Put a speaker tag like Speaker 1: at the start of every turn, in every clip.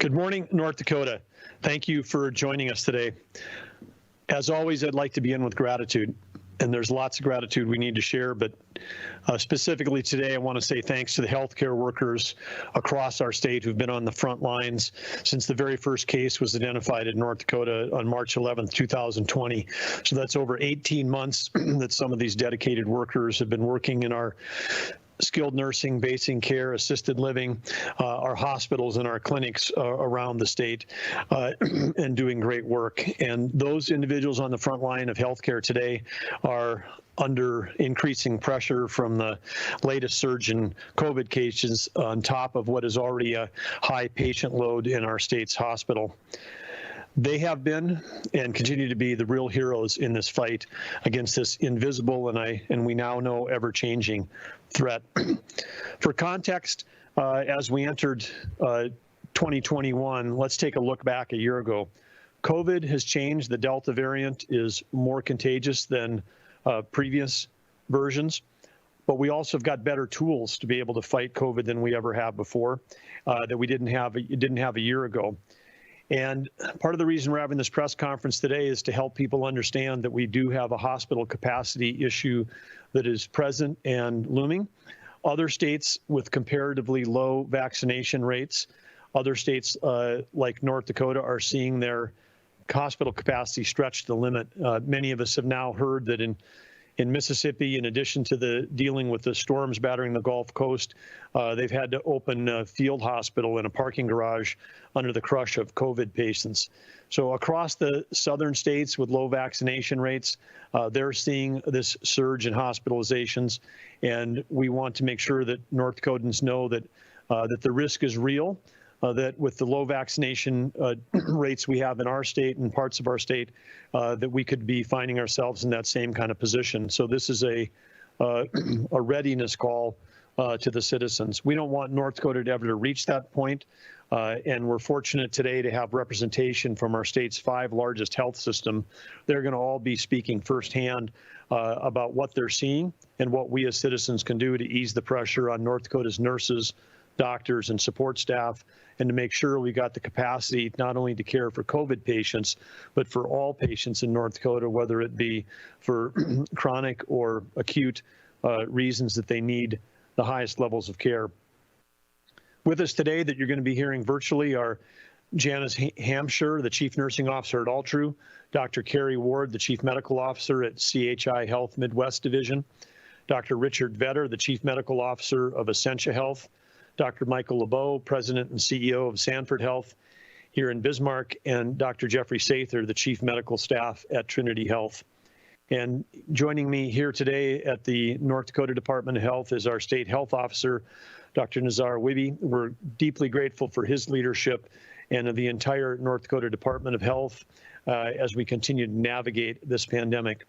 Speaker 1: Good morning, North Dakota. Thank you for joining us today. As always, I'd like to begin with gratitude, and there's lots of gratitude we need to share, but specifically today, I want to say thanks to the healthcare workers across our state who've been on the front lines since the very first case was identified in North Dakota on March 11th, 2020. So that's over 18 months that some of these dedicated workers have been working in our skilled nursing, basic care, assisted living, our hospitals and our clinics around the state, and doing great work. And those individuals on the front line of healthcare today are under increasing pressure from the latest surge in COVID cases on top of what is already a high patient load in our state's hospital. They have been and continue to be the real heroes in this fight against this invisible and we now know ever-changing threat. For context, as we entered 2021, let's take a look back a year ago. COVID has changed. The Delta variant is more contagious than previous versions, but we also have got better tools to be able to fight COVID than we ever have before, that we didn't have a year ago. And part of the reason we're having this press conference today is to help people understand that we do have a hospital capacity issue that is present and looming. Other states with comparatively low vaccination rates, other states like North Dakota are seeing their hospital capacity stretch to the limit. Many of us have now heard that in Mississippi, in addition to the dealing with the storms battering the Gulf Coast, they've had to open a field hospital in a parking garage under the crush of COVID patients. So across the southern states with low vaccination rates, they're seeing this surge in hospitalizations, and we want to make sure that North Dakotans know that that the risk is real. That with the low vaccination rates we have in our state and parts of our state, that we could be finding ourselves in that same kind of position. So this is a readiness call to the citizens. We don't want North Dakota to ever reach that point, and we're fortunate today to have representation from our state's 5 largest health system. They're going to all be speaking firsthand about what they're seeing and what we as citizens can do to ease the pressure on North Dakota's nurses, doctors, and support staff, and to make sure we got the capacity not only to care for COVID patients, but for all patients in North Dakota, whether it be for chronic or acute reasons that they need the highest levels of care. With us today that you're going to be hearing virtually are Janice Hampshire, the Chief Nursing Officer at Altru, Dr. Carrie Ward, the Chief Medical Officer at CHI Health Midwest Division, Dr. Richard Vetter, the Chief Medical Officer of Essentia Health, Dr. Michael LeBeau, President and CEO of Sanford Health here in Bismarck, and Dr. Jeffrey Sather, the Chief Medical Staff at Trinity Health. And joining me here today at the North Dakota Department of Health is our State Health Officer, Dr. Nazar Wiebe. We're deeply grateful for his leadership and of the entire North Dakota Department of Health as we continue to navigate this pandemic.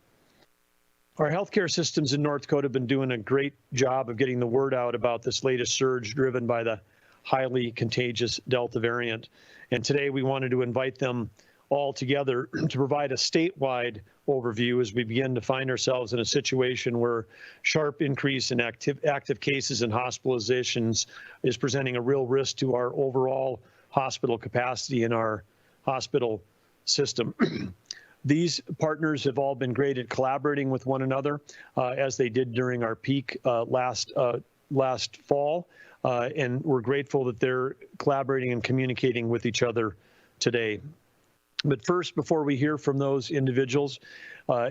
Speaker 1: Our healthcare systems in North Dakota have been doing a great job of getting the word out about this latest surge driven by the highly contagious Delta variant. And today we wanted to invite them all together to provide a statewide overview as we begin to find ourselves in a situation where sharp increase in active cases and hospitalizations is presenting a real risk to our overall hospital capacity in our hospital system. These partners have all been great at collaborating with one another, as they did during our peak last fall, and we're grateful that they're collaborating and communicating with each other today. But first, before we hear from those individuals,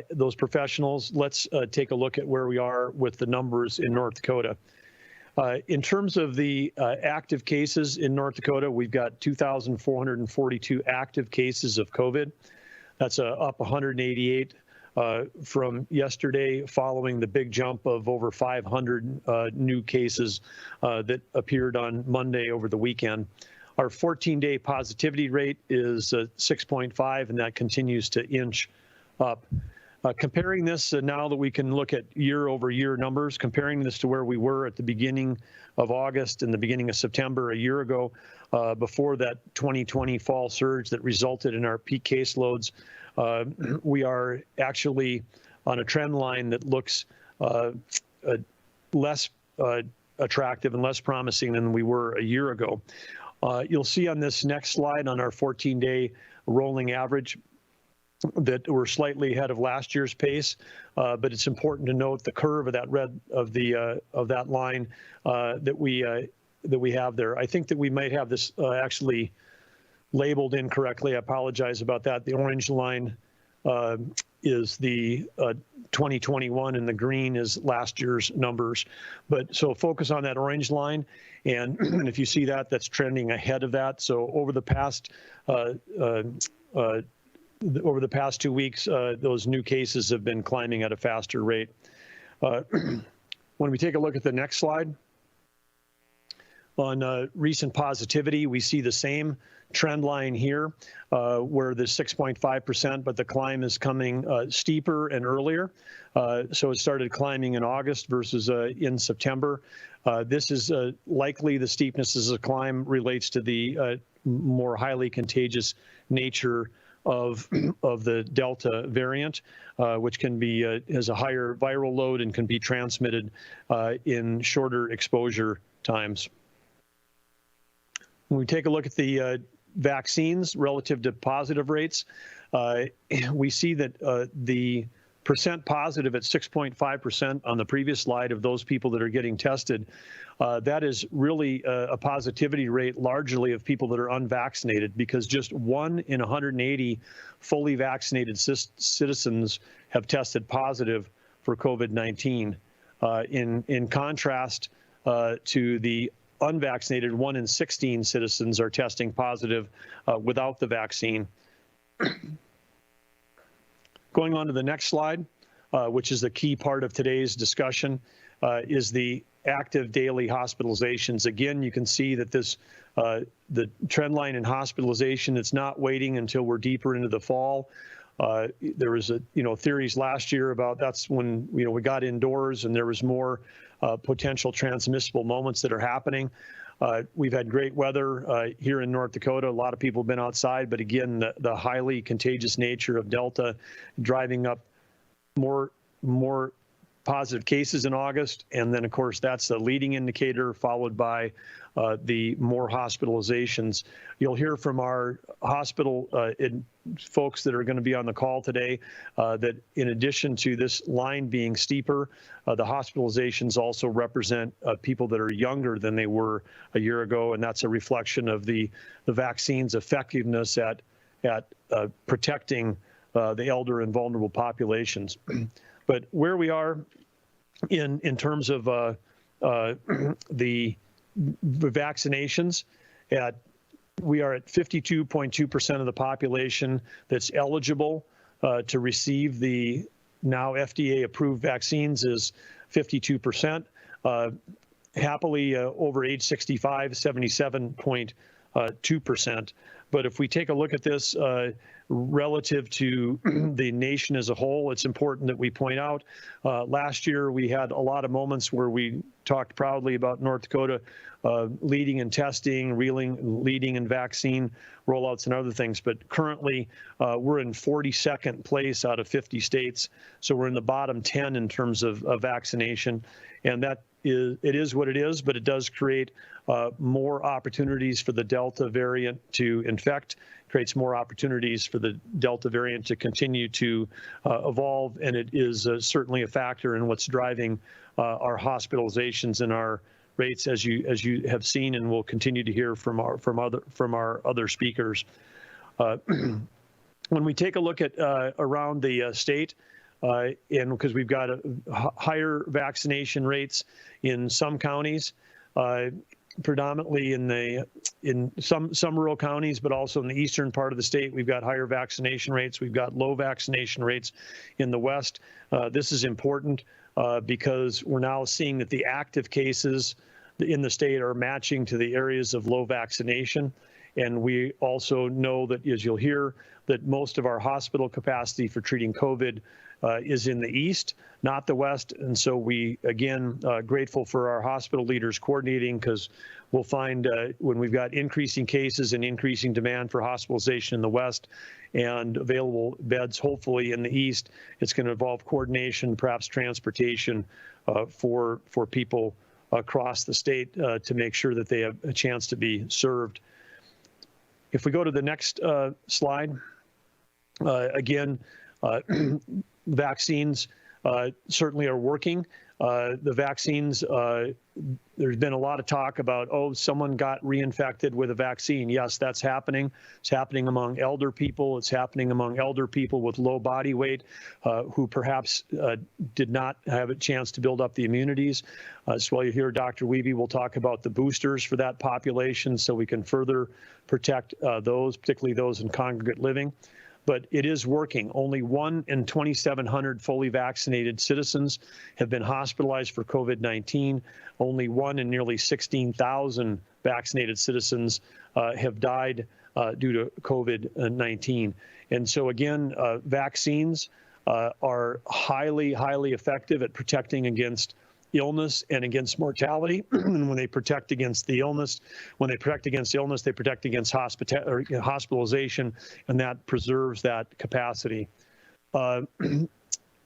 Speaker 1: those professionals, let's take a look at where we are with the numbers in North Dakota. In terms of the active cases in North Dakota, we've got 2,442 active cases of COVID. That's up 188 from yesterday, following the big jump of over 500 new cases that appeared on Monday over the weekend. Our 14-day positivity rate is 6.5, and that continues to inch up. Comparing this, now that we can look at year-over-year numbers, comparing this to where we were at the beginning of August and the beginning of September a year ago, before that 2020 fall surge that resulted in our peak caseloads, we are actually on a trend line that looks less attractive and less promising than we were a year ago. You'll see on this next slide on our 14-day rolling average that we're slightly ahead of last year's pace, but it's important to note the curve of that red of that line that we have there. I think that we might have this actually labeled incorrectly. I apologize about that. The orange line is the 2021 and the green is last year's numbers. But so focus on that orange line, and if you see that, that's trending ahead of that. So over the past 2 weeks, those new cases have been climbing at a faster rate. When we take a look at the next slide, on recent positivity, we see the same trend line here, where the 6.5%, but the climb is coming steeper and earlier. So it started climbing in August versus in September. This is likely the steepness as a climb relates to the more highly contagious nature of the Delta variant, which can be has a higher viral load and can be transmitted in shorter exposure times. When we take a look at the vaccines relative to positive rates, we see that the percent positive at 6.5% on the previous slide of those people that are getting tested, that is really a positivity rate largely of people that are unvaccinated, because just 1 in 180 fully vaccinated citizens have tested positive for COVID-19. In contrast to the unvaccinated, 1 in 16 citizens are testing positive without the vaccine. Going on to the next slide, which is the key part of today's discussion, is the active daily hospitalizations. Again, you can see that this the trend line in hospitalization, it's not waiting until we're deeper into the fall. There was theories last year about that's when we got indoors and there was more potential transmissible moments that are happening. We've had great weather here in North Dakota. A lot of people have been outside, but again, the highly contagious nature of Delta driving up more positive cases in August, and then of course that's a leading indicator, followed by the more hospitalizations. You'll hear from our hospital folks that are going to be on the call today that in addition to this line being steeper, the hospitalizations also represent people that are younger than they were a year ago, and that's a reflection of the vaccine's effectiveness at protecting the elder and vulnerable populations. But where we are in terms of the vaccinations, we are at 52.2% of the population that's eligible to receive the now FDA approved vaccines is 52%. Happily, over age 65, 77.2%. But if we take a look at this relative to the nation as a whole, it's important that we point out last year we had a lot of moments where we talked proudly about North Dakota leading in testing, leading in vaccine rollouts and other things. But currently we're in 42nd place out of 50 states. So we're in the bottom 10 in terms of vaccination. And it is what it is, but it does create more opportunities for the Delta variant to infect, creates more opportunities for the Delta variant to continue to evolve, and it is certainly a factor in what's driving our hospitalizations and our rates, as you have seen and will continue to hear from our other speakers. When we take a look at around the state, and because we've got higher vaccination rates in some counties, predominantly in some rural counties, but also in the eastern part of the state, we've got higher vaccination rates. We've got low vaccination rates in the west. This is important because we're now seeing that the active cases in the state are matching to the areas of low vaccination. And we also know that, as you'll hear, that most of our hospital capacity for treating COVID is in the east, not the west. And so we, again, grateful for our hospital leaders coordinating, because we'll find when we've got increasing cases and increasing demand for hospitalization in the west and available beds, hopefully in the east, it's going to involve coordination, perhaps transportation for people across the state to make sure that they have a chance to be served If we go to the next slide, again, vaccines certainly are working. The vaccines, there's been a lot of talk about, oh, someone got reinfected with a vaccine. Yes, that's happening. It's happening among elder people. It's happening among elder people with low body weight who perhaps did not have a chance to build up the immunities. So while you hear Dr. Wiebe, we'll talk about the boosters for that population so we can further protect those, particularly those in congregate living. But it is working. Only 1 in 2,700 fully vaccinated citizens have been hospitalized for COVID-19. Only 1 in nearly 16,000 vaccinated citizens have died due to COVID-19. And so again, vaccines are highly, highly effective at protecting against illness and against mortality. And when they protect against the illness, they protect against hospitalization, and that preserves that capacity.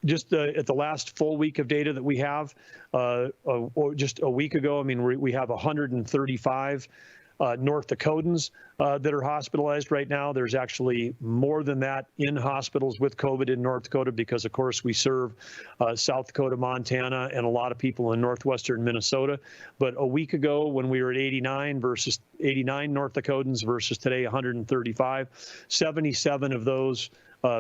Speaker 1: Just at the last full week of data that we have, or just a week ago, I mean, we have 135 North Dakotans that are hospitalized right now. There's actually more than that in hospitals with COVID in North Dakota because, of course, we serve South Dakota, Montana, and a lot of people in northwestern Minnesota. But a week ago, when we were at 89 North Dakotans versus today 135, 77 of those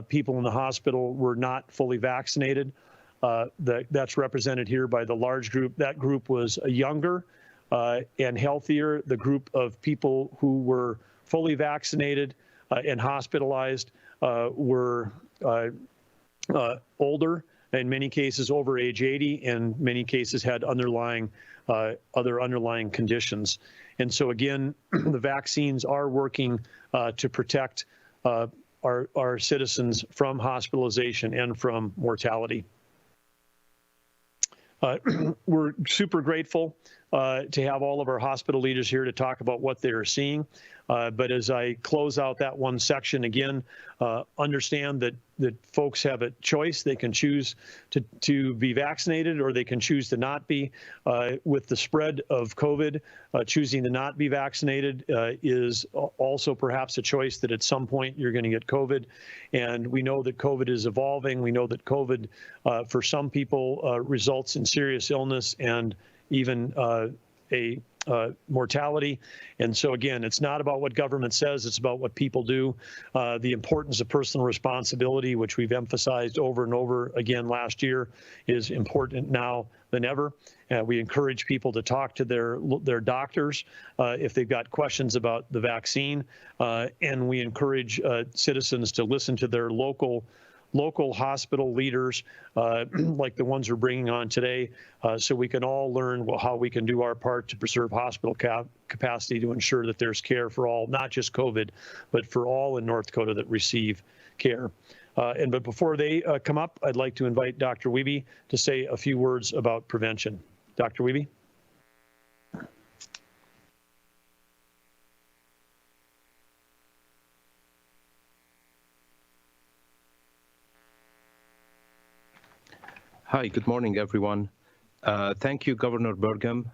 Speaker 1: people in the hospital were not fully vaccinated. That's represented here by the large group. That group was younger and healthier. The group of people who were fully vaccinated and hospitalized were older, in many cases over age 80, and many cases had other underlying conditions. And so again, the vaccines are working to protect our citizens from hospitalization and from mortality. We're super grateful to have all of our hospital leaders here to talk about what they're seeing. But as I close out that one section again, understand that folks have a choice. They can choose to be vaccinated or they can choose to not be. With the spread of COVID, choosing to not be vaccinated is also perhaps a choice that at some point you're going to get COVID. And we know that COVID is evolving. We know that COVID, for some people, results in serious illness and even a mortality. And so again, it's not about what government says, it's about what people do. The importance of personal responsibility, which we've emphasized over and over again last year, is important now than ever. We encourage people to talk to their doctors if they've got questions about the vaccine. And we encourage citizens to listen to their local hospital leaders like the ones we're bringing on today, so we can all learn how we can do our part to preserve hospital capacity to ensure that there's care for all, not just COVID, but for all in North Dakota that receive care. But before they come up, I'd like to invite Dr. Wiebe to say a few words about prevention. Dr. Wiebe?
Speaker 2: Hi, good morning, everyone. Thank you, Governor Burgum.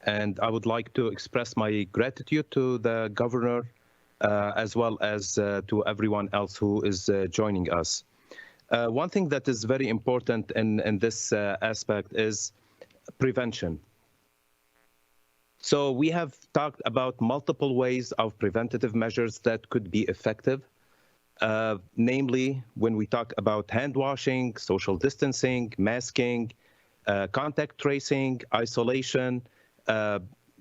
Speaker 2: And I would like to express my gratitude to the governor as well as to everyone else who is joining us. One thing that is very important in this aspect is prevention. So we have talked about multiple ways of preventative measures that could be effective. Namely, when we talk about hand washing, social distancing, masking, contact tracing, isolation,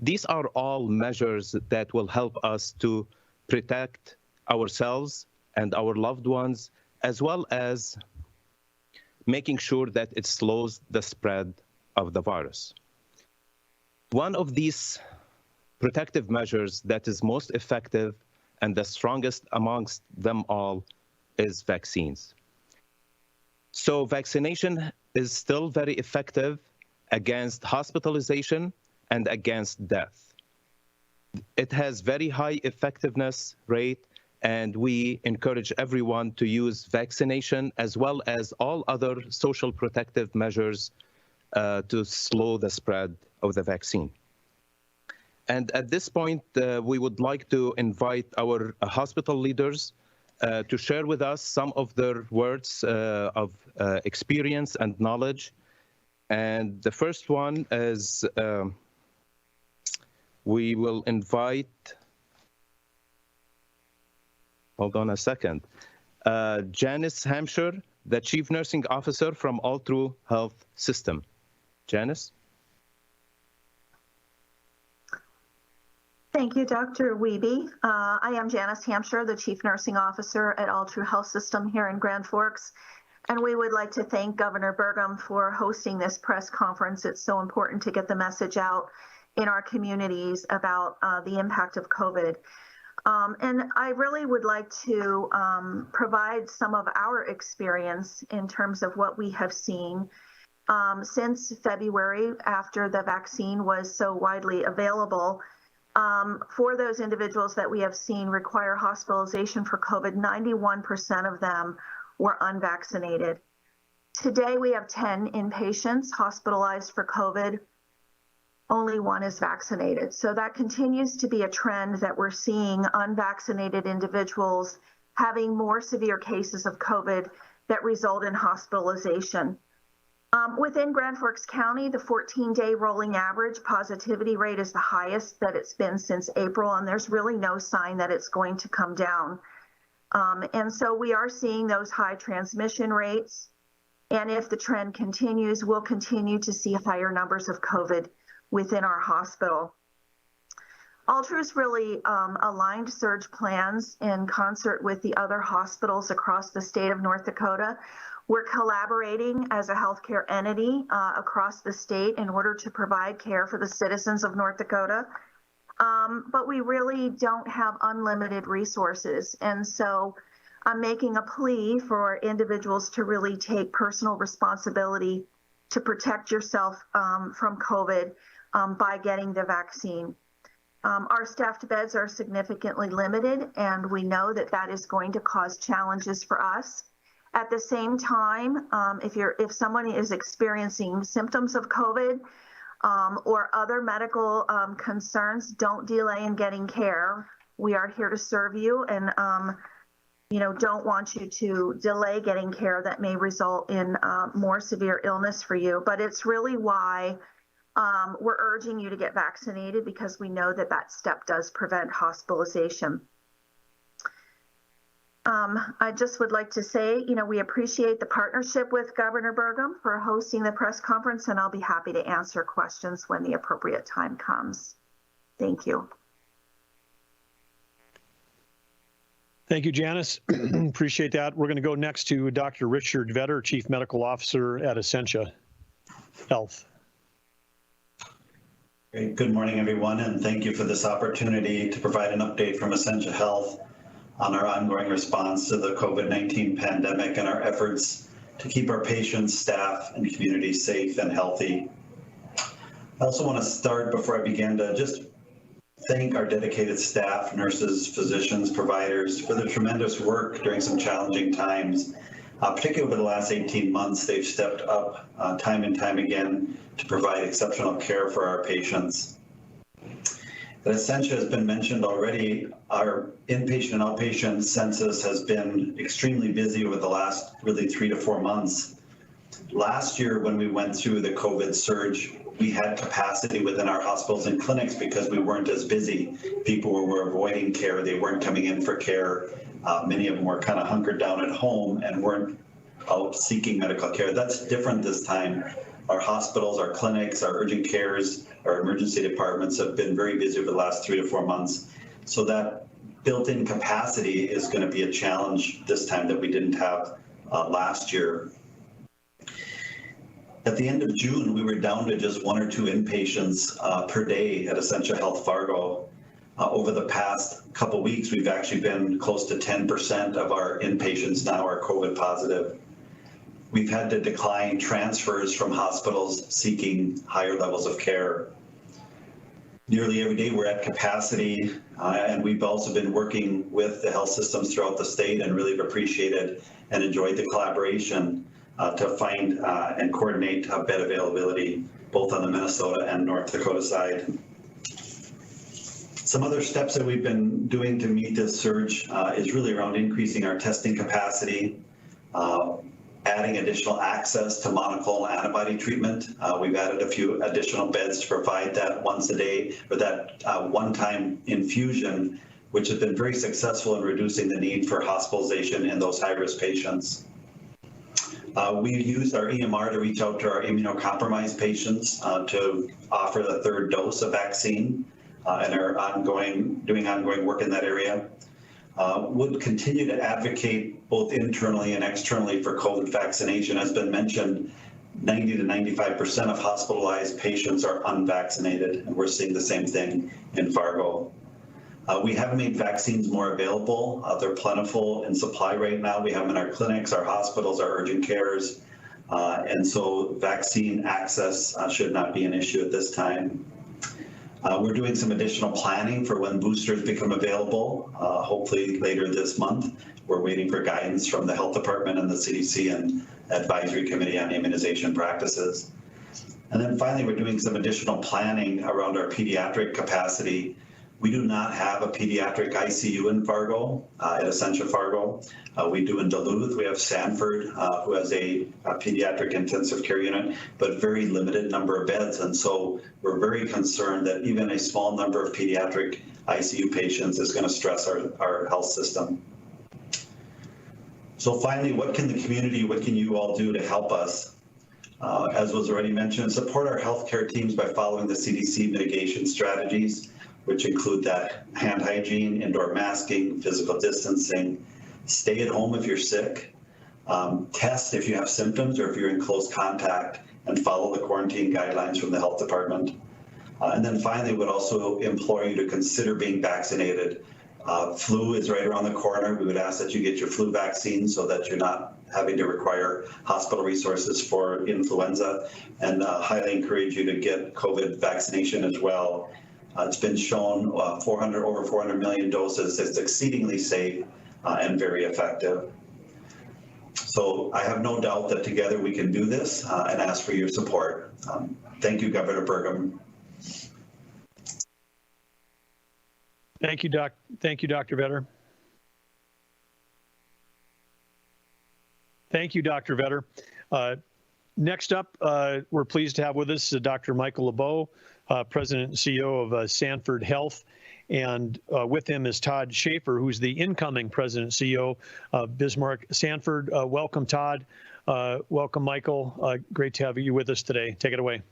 Speaker 2: these are all measures that will help us to protect ourselves and our loved ones, as well as making sure that it slows the spread of the virus. One of these protective measures that is most effective and the strongest amongst them all is vaccines. So vaccination is still very effective against hospitalization and against death. It has very high effectiveness rate, and we encourage everyone to use vaccination as well as all other social protective measures to slow the spread of the vaccine. And at this point, we would like to invite our hospital leaders to share with us some of their words of experience and knowledge. And the first one is we will invite, hold on a second, Janice Hampshire, the Chief Nursing Officer from All True Health System. Janice?
Speaker 3: Thank you, Dr. Wiebe. I am Janice Hampshire, the Chief Nursing Officer at All True Health System here in Grand Forks. And we would like to thank Governor Burgum for hosting this press conference. It's so important to get the message out in our communities about the impact of COVID. And I really would like to provide some of our experience in terms of what we have seen since February, after the vaccine was so widely available. For those individuals that we have seen require hospitalization for COVID, 91% of them were unvaccinated. Today, we have 10 inpatients hospitalized for COVID. Only one is vaccinated. So that continues to be a trend that we're seeing unvaccinated individuals having more severe cases of COVID that result in hospitalization. Within Grand Forks County, the 14-day rolling average positivity rate is the highest that it's been since April, and there's really no sign that it's going to come down. And so we are seeing those high transmission rates, and if the trend continues, we'll continue to see higher numbers of COVID within our hospital. All True's really aligned surge plans in concert with the other hospitals across the state of North Dakota. We're collaborating as a healthcare entity across the state in order to provide care for the citizens of North Dakota. But we really don't have unlimited resources. And so I'm making a plea for individuals to really take personal responsibility to protect yourself from COVID by getting the vaccine. Our staffed beds are significantly limited, and we know that that is going to cause challenges for us. At the same time, if someone is experiencing symptoms of COVID or other medical concerns, don't delay in getting care. We are here to serve you, and don't want you to delay getting care that may result in more severe illness for you. But it's really why we're urging you to get vaccinated, because we know that that step does prevent hospitalization. I just would like to say, we appreciate the partnership with Governor Burgum for hosting the press conference, and I'll be happy to answer questions when the appropriate time comes. Thank you.
Speaker 1: Thank you, Janice. Appreciate that. We're going to go next to Dr. Richard Vetter, Chief Medical Officer at Essentia Health.
Speaker 4: Great. Good morning, everyone, and thank you for this opportunity to provide an update from Essentia Health on our ongoing response to the COVID-19 pandemic and our efforts to keep our patients, staff, and community safe and healthy. I also want to start, before I begin, to just thank our dedicated staff, nurses, physicians, providers for their tremendous work during some challenging times. Particularly over the last 18 months, they've stepped up time and time again to provide exceptional care for our patients. As Essentia has been mentioned already, our inpatient and outpatient census has been extremely busy over the last really 3 to 4 months. Last year, when we went through the COVID surge, we had capacity within our hospitals and clinics because we weren't as busy. People were avoiding care. They weren't coming in for care. Many of them were kind of hunkered down at home and weren't out seeking medical care. That's different this time. Our hospitals, our clinics, our urgent cares, our emergency departments have been very busy over the last 3 to 4 months. So that built-in capacity is going to be a challenge this time that we didn't have last year. At the end of June, we were down to just 1 or 2 inpatients per day at Essentia Health Fargo. Over the past couple weeks, we've actually been close to 10% of our inpatients now are COVID positive. We've had to decline transfers from hospitals seeking higher levels of care. Nearly every day we're at capacity, and we've also been working with the health systems throughout the state and really have appreciated and enjoyed the collaboration to find and coordinate bed availability, both on the Minnesota and North Dakota side. Some other steps that we've been doing to meet this surge is really around increasing our testing capacity, adding additional access to monoclonal antibody treatment. We've added a few additional beds to provide that once a day, or that one-time infusion, which has been very successful in reducing the need for hospitalization in those high-risk patients. We've used our EMR to reach out to our immunocompromised patients to offer the third dose of vaccine and are doing ongoing work in that area. Would continue to advocate both internally and externally for COVID vaccination. As been mentioned, 90 to 95% of hospitalized patients are unvaccinated, and we're seeing the same thing in Fargo. We have made vaccines more available. They're plentiful in supply right now. We have them in our clinics, our hospitals, our urgent cares, and so vaccine access should not be an issue at this time. We're doing some additional planning for when boosters become available, hopefully later this month. We're waiting for guidance from the health department and the CDC and Advisory Committee on Immunization Practices. And then finally, we're doing some additional planning around our pediatric capacity. We do not have a pediatric ICU in Fargo, at Essentia Fargo. We do in Duluth. We have Sanford, who has a pediatric intensive care unit, but very limited number of beds. And so we're very concerned that even a small number of pediatric ICU patients is going to stress our health system. So finally, what can the community, what can you all do to help us? As was already mentioned, support our healthcare teams by following the CDC mitigation strategies, which include that hand hygiene, indoor masking, physical distancing, stay at home if you're sick, test if you have symptoms or if you're in close contact, and follow the quarantine guidelines from the health department. And then finally, would also implore you to consider being vaccinated. Flu is right around the corner. We would ask that you get your flu vaccine so that you're not having to require hospital resources for influenza, and highly encourage you to get COVID vaccination as well. It's been shown over 400 million doses. It's exceedingly safe and very effective. So I have no doubt that together we can do this and ask for your support. Thank you, Governor Burgum.
Speaker 1: Thank you, Dr. Vetter. Thank you, Dr. Vetter. Next up, we're pleased to have with us Dr. Michael LeBeau, President and CEO of Sanford Health, and with him is Todd Schaefer, who's the incoming President and CEO of Bismarck Sanford. Welcome, Todd. Welcome, Michael. Great to have you with us today. Take it away.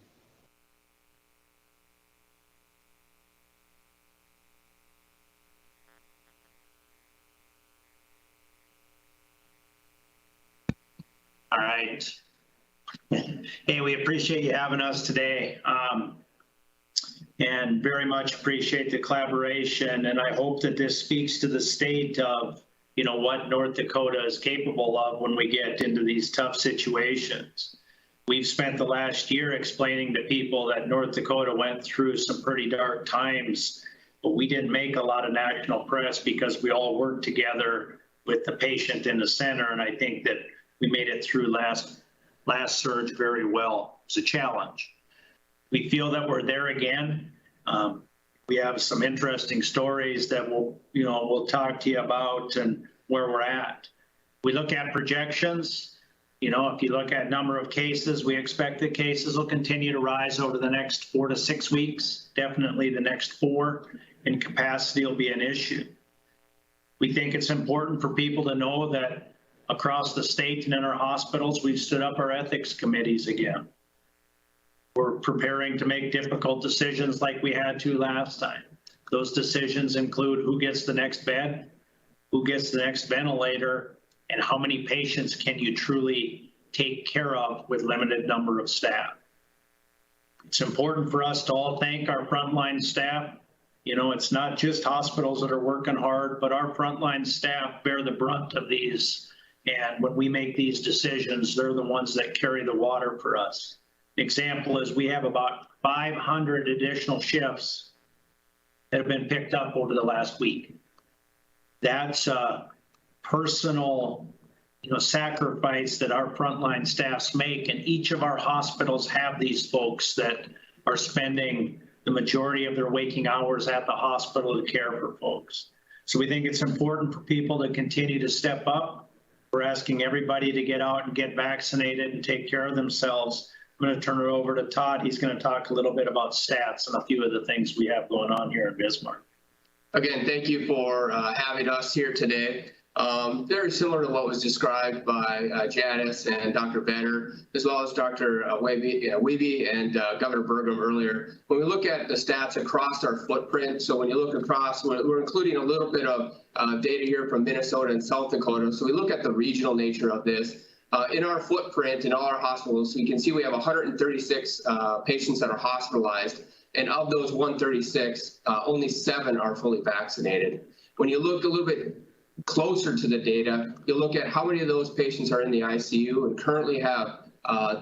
Speaker 5: All right. Hey, we appreciate you having us today, and very much appreciate the collaboration. And I hope that this speaks to the state of, what North Dakota is capable of when we get into these tough situations. We've spent the last year explaining to people that North Dakota went through some pretty dark times, but we didn't make a lot of national press because we all worked together with the patient in the center. And I think that we made it through last surge very well. It's a challenge. We feel that we're there again. We have some interesting stories that we'll talk to you about and where we're at. We look at projections. If you look at number of cases, we expect that cases will continue to rise over the next 4 to 6 weeks, definitely the next 4, and capacity will be an issue. We think it's important for people to know that across the state and in our hospitals, we've stood up our ethics committees again. We're preparing to make difficult decisions like we had to last time. Those decisions include who gets the next bed, who gets the next ventilator, and how many patients can you truly take care of with limited number of staff. It's important for us to all thank our frontline staff. It's not just hospitals that are working hard, but our frontline staff bear the brunt of these. And when we make these decisions, they're the ones that carry the water for us. An example is we have about 500 additional shifts that have been picked up over the last week. That's a personal, sacrifice that our frontline staffs make, and each of our hospitals have these folks that are spending the majority of their waking hours at the hospital to care for folks. So we think it's important for people to continue to step up. We're asking everybody to get out and get vaccinated and take care of themselves. I'm going to turn it over to Todd. He's going to talk a little bit about stats and a few of the things we have going on here in Bismarck.
Speaker 6: Again, thank you for having us here today. Very similar to what was described by Janice and Dr. Vetter, as well as Dr. Wiebe and Governor Burgum earlier. When we look at the stats across our footprint, so when you look across, we're including a little bit of data here from Minnesota and South Dakota. So we look at the regional nature of this. In our footprint, in all our hospitals, we can see we have 136 patients that are hospitalized. And of those 136, only 7 are fully vaccinated. When you look a little bit closer to the data, you look at how many of those patients are in the ICU, and currently have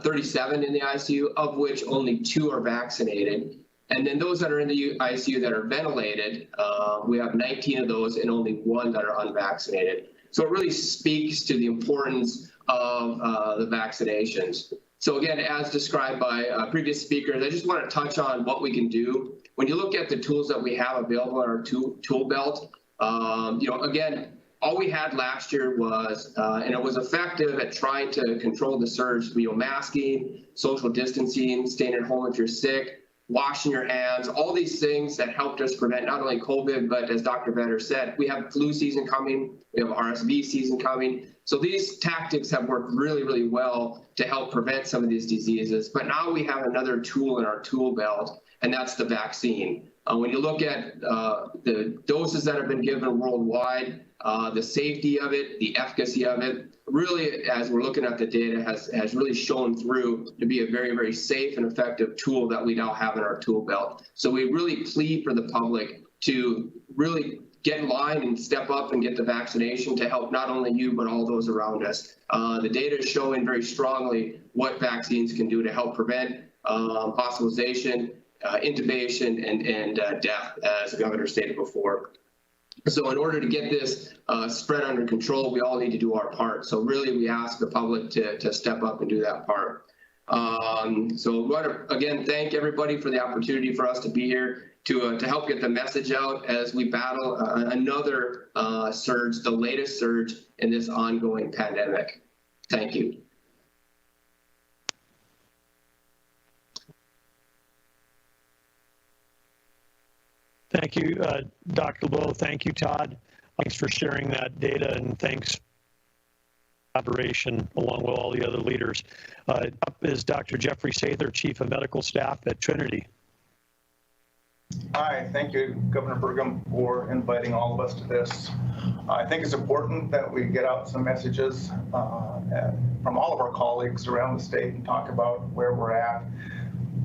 Speaker 6: 37 in the ICU, of which only 2 are vaccinated. And then those that are in the ICU that are ventilated, we have 19 of those and only 1 that are unvaccinated. So it really speaks to the importance of the vaccinations. So again, as described by previous speakers, I just want to touch on what we can do. When you look at the tools that we have available in our tool belt, again, all we had last year was, and it was effective at trying to control the surge, masking, social distancing, staying at home if you're sick, washing your hands, all these things that helped us prevent not only COVID, but as Dr. Vetter said, we have flu season coming, we have RSV season coming. So these tactics have worked really, really well to help prevent some of these diseases. But now we have another tool in our tool belt, and that's the vaccine. When you look at the doses that have been given worldwide, the safety of it, the efficacy of it, really, as we're looking at the data, has really shown through to be a very, very safe and effective tool that we now have in our tool belt. So we really plead for the public to really get in line and step up and get the vaccination to help not only you, but all those around us. The data is showing very strongly what vaccines can do to help prevent hospitalization, intubation, and death, as the governor stated before. So in order to get this spread under control, we all need to do our part. So really, we ask the public to step up and do that part. So I want to, again, thank everybody for the opportunity for us to be here to help get the message out as we battle another surge, the latest surge in this ongoing pandemic. Thank you.
Speaker 1: Thank you, Dr. LeBeau. Thank you, Todd. Thanks for sharing that data, and thanks for collaboration along with all the other leaders. Up is Dr. Jeffrey Sather, Chief of Medical Staff at Trinity.
Speaker 7: Hi, thank you, Governor Burgum, for inviting all of us to this. I think it's important that we get out some messages from all of our colleagues around the state and talk about where we're at.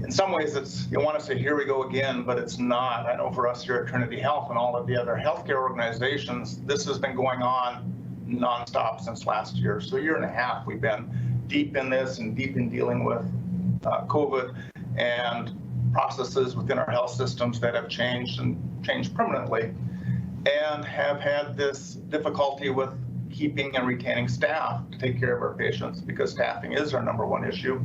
Speaker 7: In some ways, you want to say, here we go again, but it's not. I know for us here at Trinity Health and all of the other healthcare organizations, this has been going on nonstop since last year. So a year and a half, we've been deep in this and deep in dealing with COVID and processes within our health systems that have changed and changed permanently, and have had this difficulty with keeping and retaining staff to take care of our patients, because staffing is our #1 issue.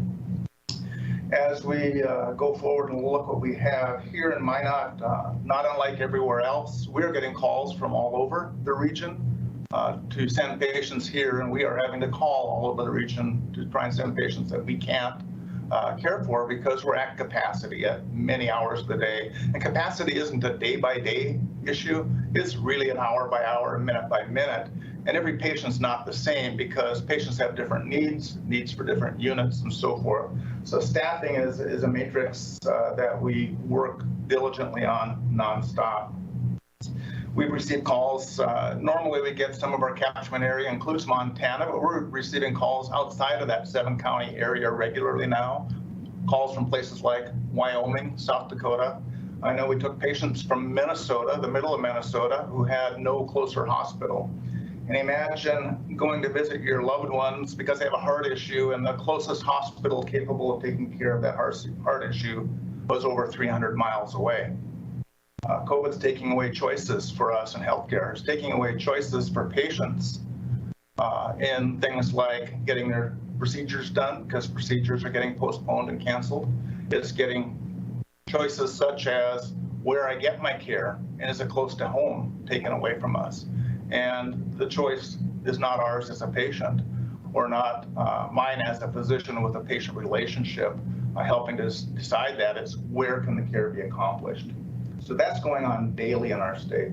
Speaker 7: As we go forward and look what we have here in Minot, not unlike everywhere else, we're getting calls from all over the region to send patients here, and we are having to call all over the region to try and send patients that we can't care for because we're at capacity at many hours of the day. And capacity isn't a day-by-day issue, it's really an hour-by-hour, minute-by-minute. And every patient's not the same because patients have different needs for different units and so forth. So staffing is a matrix that we work diligently on nonstop. We've received calls. Normally we get some of our catchment area includes Montana, but we're receiving calls outside of that 7-county area regularly now. Calls from places like Wyoming, South Dakota. I know we took patients from Minnesota, the middle of Minnesota, who had no closer hospital. And imagine going to visit your loved ones because they have a heart issue, and the closest hospital capable of taking care of that heart issue was over 300 miles away. COVID's taking away choices for us in healthcare. It's taking away choices for patients in things like getting their procedures done, because procedures are getting postponed and canceled. It's getting Choices such as where I get my care and is it close to home taken away from us. And the choice is not ours as a patient or not mine as a physician with a patient relationship helping to decide that. It's where can the care be accomplished. So that's going on daily in our state.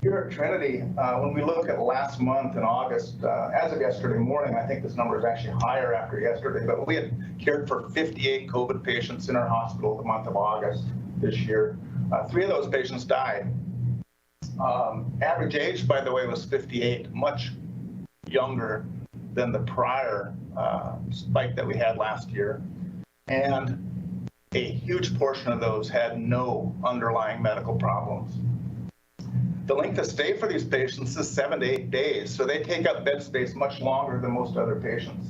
Speaker 7: Here at Trinity, when we look at last month in August, as of yesterday morning, I think this number is actually higher after yesterday, but we had cared for 58 COVID patients in our hospital the month of August this year. 3 of those patients died. Average age, by the way, was 58, much younger than the prior spike that we had last year. And a huge portion of those had no underlying medical problems. The length of stay for these patients is 7 to 8 days, so they take up bed space much longer than most other patients.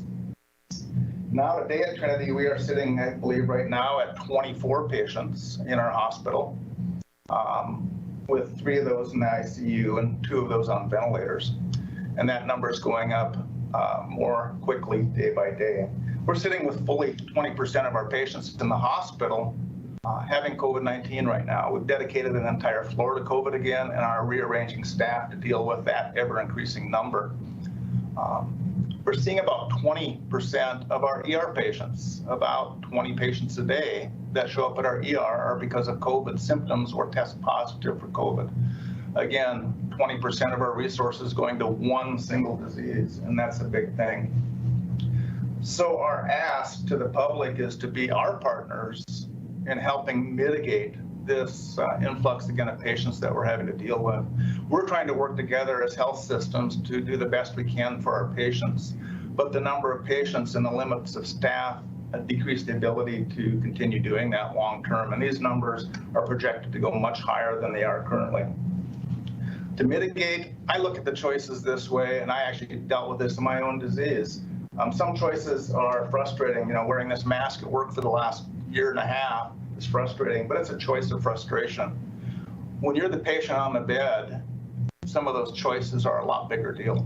Speaker 7: Now today at Trinity, we are sitting, I believe right now, at 24 patients in our hospital, with 3 of those in the ICU and 2 of those on ventilators. And that number is going up more quickly day by day. We're sitting with fully 20% of our patients in the hospital having COVID-19 right now. We've dedicated an entire floor to COVID again and are rearranging staff to deal with that ever-increasing number. We're seeing about 20% of our ER patients, about 20 patients a day that show up at our ER are because of COVID symptoms or test positive for COVID. Again, 20% of our resources going to one single disease, and that's a big thing. So our ask to the public is to be our partners in helping mitigate this influx again of patients that we're having to deal with. We're trying to work together as health systems to do the best we can for our patients, but the number of patients and the limits of staff decrease the ability to continue doing that long term, and these numbers are projected to go much higher than they are currently. To mitigate, I look at the choices this way, and I actually dealt with this in my own disease. Some choices are frustrating. You know, wearing this mask at work for the last year and a half is frustrating, but it's a choice of frustration. When you're the patient on the bed, some of those choices are a lot bigger deal.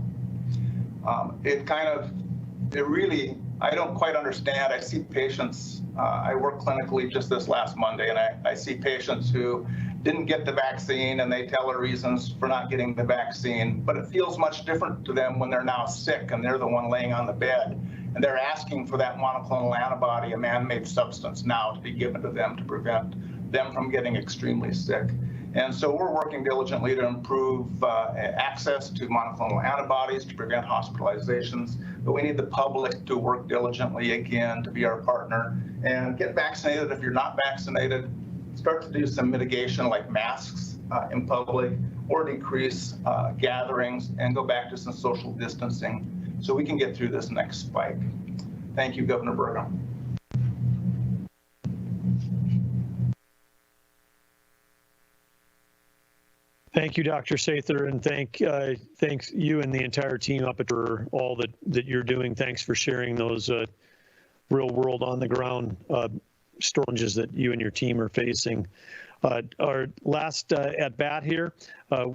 Speaker 7: I don't quite understand. I see patients, I work clinically just this last Monday, and I see patients who didn't get the vaccine and they tell their reasons for not getting the vaccine, but it feels much different to them when they're now sick and they're the one laying on the bed and they're asking for that monoclonal antibody, a man-made substance, now to be given to them to prevent them from getting extremely sick. And so we're working diligently to improve access to monoclonal antibodies to prevent hospitalizations, but we need the public to work diligently again to be our partner and get vaccinated if you're not vaccinated. Start to do some mitigation like masks in public or decrease gatherings and go back to some social distancing so we can get through this next spike. Thank you, Governor Burgum.
Speaker 1: Thank you, Dr. Sather, and thanks you and the entire team up at for all that you're doing. Thanks for sharing those real world on the ground challenges that you and your team are facing. Our last at bat here,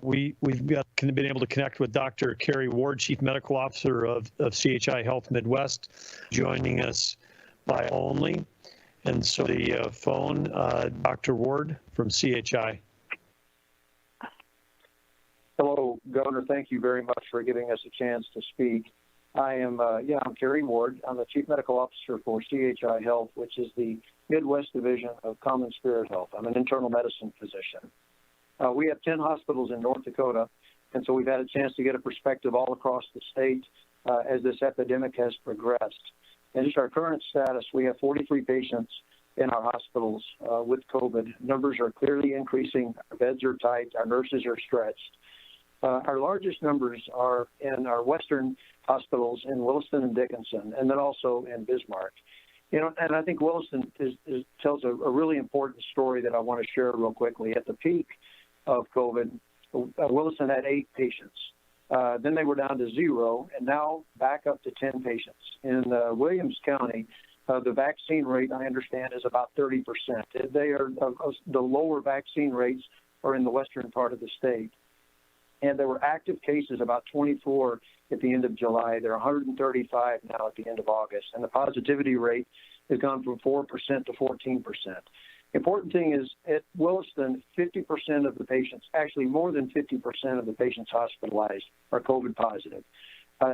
Speaker 1: we've been able to connect with Dr. Carrie Ward, Chief Medical Officer of CHI Health Midwest, joining us by only. And so the phone, Dr. Ward from CHI.
Speaker 8: Hello, Governor. Thank you very much for giving us a chance to speak. I'm Carrie Ward. I'm the Chief Medical Officer for CHI Health, which is the Midwest Division of Common Spirit Health. I'm an internal medicine physician. We have 10 hospitals in North Dakota, and so we've had a chance to get a perspective all across the state as this epidemic has progressed. And just our current status, we have 43 patients in our hospitals with COVID. Numbers are clearly increasing. Our beds are tight. Our nurses are stretched. Our largest numbers are in our western hospitals in Williston and Dickinson, and then also in Bismarck. You know, and I think Williston tells a really important story that I want to share real quickly. At the peak of COVID, Williston had 8 patients. Then they were down to 0, and now back up to 10 patients. In Williams County, the vaccine rate, I understand, is about 30%. They are the lower vaccine rates are in the western part of the state. And there were active cases, about 24 at the end of July. There are 135 now at the end of August. And the positivity rate has gone from 4% to 14%. Important thing is at Williston, 50% of the patients, actually more than 50% of the patients hospitalized are COVID positive.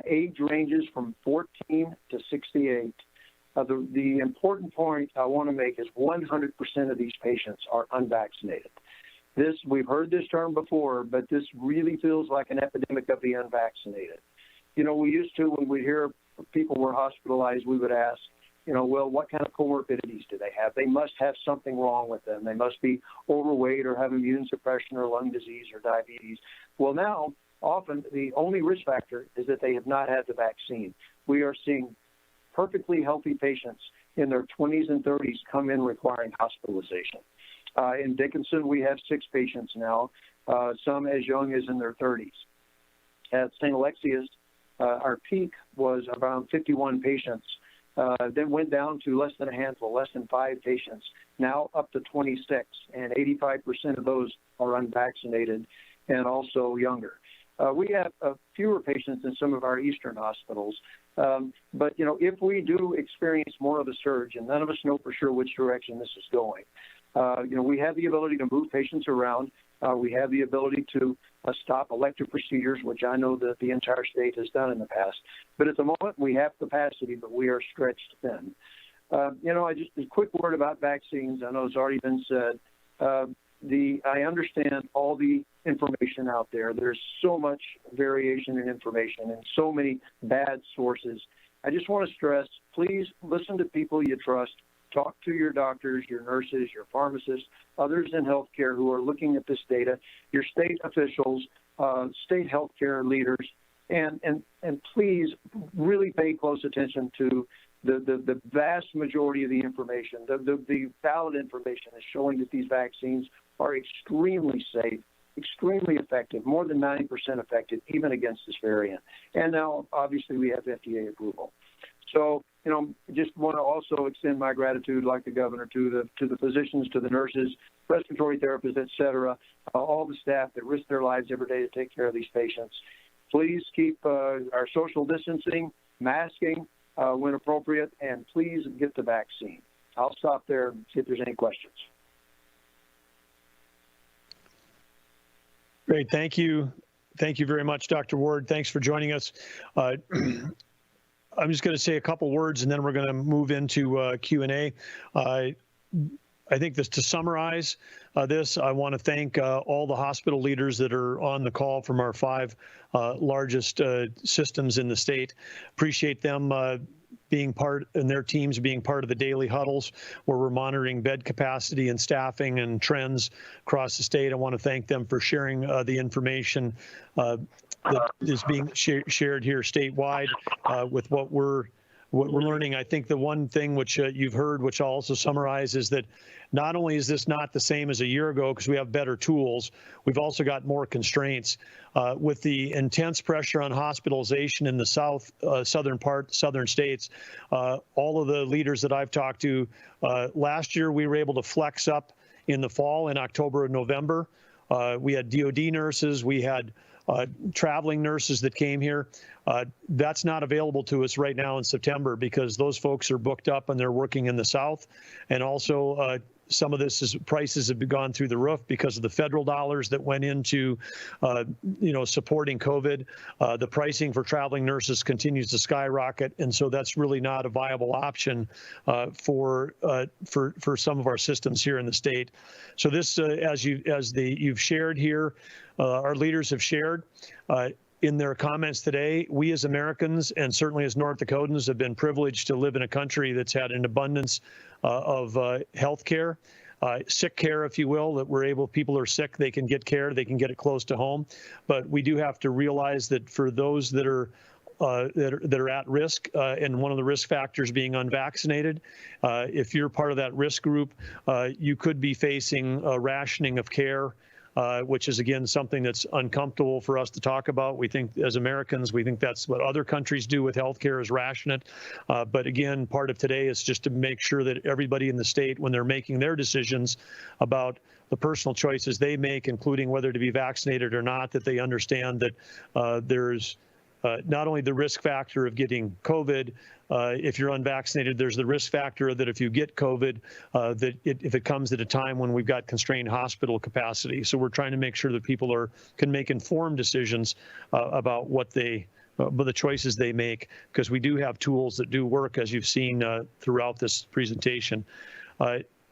Speaker 8: Age ranges from 14 to 68. The important point I want to make is 100% of these patients are unvaccinated. We've heard this term before, but this really feels like an epidemic of the unvaccinated. You know, we used to, when we hear people were hospitalized, we would ask, you know, well, what kind of comorbidities do they have? They must have something wrong with them. They must be overweight or have immune suppression or lung disease or diabetes. Well, now, often the only risk factor is that they have not had the vaccine. We are seeing perfectly healthy patients in their 20s and 30s come in requiring hospitalization. In Dickinson, we have 6 patients now, some as young as in their 30s. At St. Alexius, our peak was around 51 patients, then went down to less than a handful, less than 5 patients, now up to 26, and 85% of those are unvaccinated and also younger. We have fewer patients in some of our eastern hospitals, but you know, if we do experience more of a surge, and none of us know for sure which direction this is going, you know, we have the ability to move patients around. We have the ability to stop elective procedures, which I know that the entire state has done in the past. But at the moment, we have capacity, but we are stretched thin. You know, just a quick word about vaccines. I know it's already been said. I understand all the information out there. There's so much variation in information and so many bad sources. I just want to stress, please listen to people you trust. Talk to your doctors, your nurses, your pharmacists, others in healthcare who are looking at this data, your state officials, state healthcare leaders, and please really pay close attention to the vast majority of the information. The valid information is showing that these vaccines are extremely safe, extremely effective, more than 90% effective, even against this variant. And now, obviously, we have FDA approval. So, you know, just want to also extend my gratitude, like the governor, to the physicians, to the nurses, respiratory therapists, et cetera, all the staff that risk their lives every day to take care of these patients. Please keep our social distancing, masking when appropriate, and please get the vaccine. I'll stop there and see if there's any questions.
Speaker 1: Great. Thank you. Thank you very much, Dr. Ward. Thanks for joining us. I'm just going to say a couple words, and then we're going to move into Q&A. I think this, to summarize this, I want to thank all the hospital leaders that are on the call from our 5 largest systems in the state. Appreciate them being part, and their teams being part of the daily huddles where we're monitoring bed capacity and staffing and trends across the state. I want to thank them for sharing the information that is being shared here statewide with what we're learning. I think the one thing which you've heard, which I'll also summarize, is that not only is this not the same as a year ago because we have better tools, we've also got more constraints. With the intense pressure on hospitalization in the southern states, all of the leaders that I've talked to, last year we were able to flex up in the fall, in October and November. We had DOD nurses, we had traveling nurses that came here. That's not available to us right now in September because those folks are booked up and they're working in the South. And also some of this is prices have gone through the roof because of the federal dollars that went into, supporting COVID. The pricing for traveling nurses continues to skyrocket, and so that's really not a viable option for some of our systems here in the state. So this, you've shared here, our leaders have shared. In their comments today, we as Americans and certainly as North Dakotans have been privileged to live in a country that's had an abundance of health care, sick care, if you will, that people are sick, they can get care, they can get it close to home. But we do have to realize that for those that are at risk, and one of the risk factors being unvaccinated, if you're part of that risk group, you could be facing a rationing of care, which is, again, something that's uncomfortable for us to talk about. We think, as Americans, we think that's what other countries do with healthcare, is ration it. But again, part of today is just to make sure that everybody in the state, when they're making their decisions about the personal choices they make, including whether to be vaccinated or not, that they understand that there's not only the risk factor of getting COVID. If you're unvaccinated, there's the risk factor that if you get COVID, if it comes at a time when we've got constrained hospital capacity. So we're trying to make sure that people can make informed decisions about what the choices they make, because we do have tools that do work, as you've seen throughout this presentation.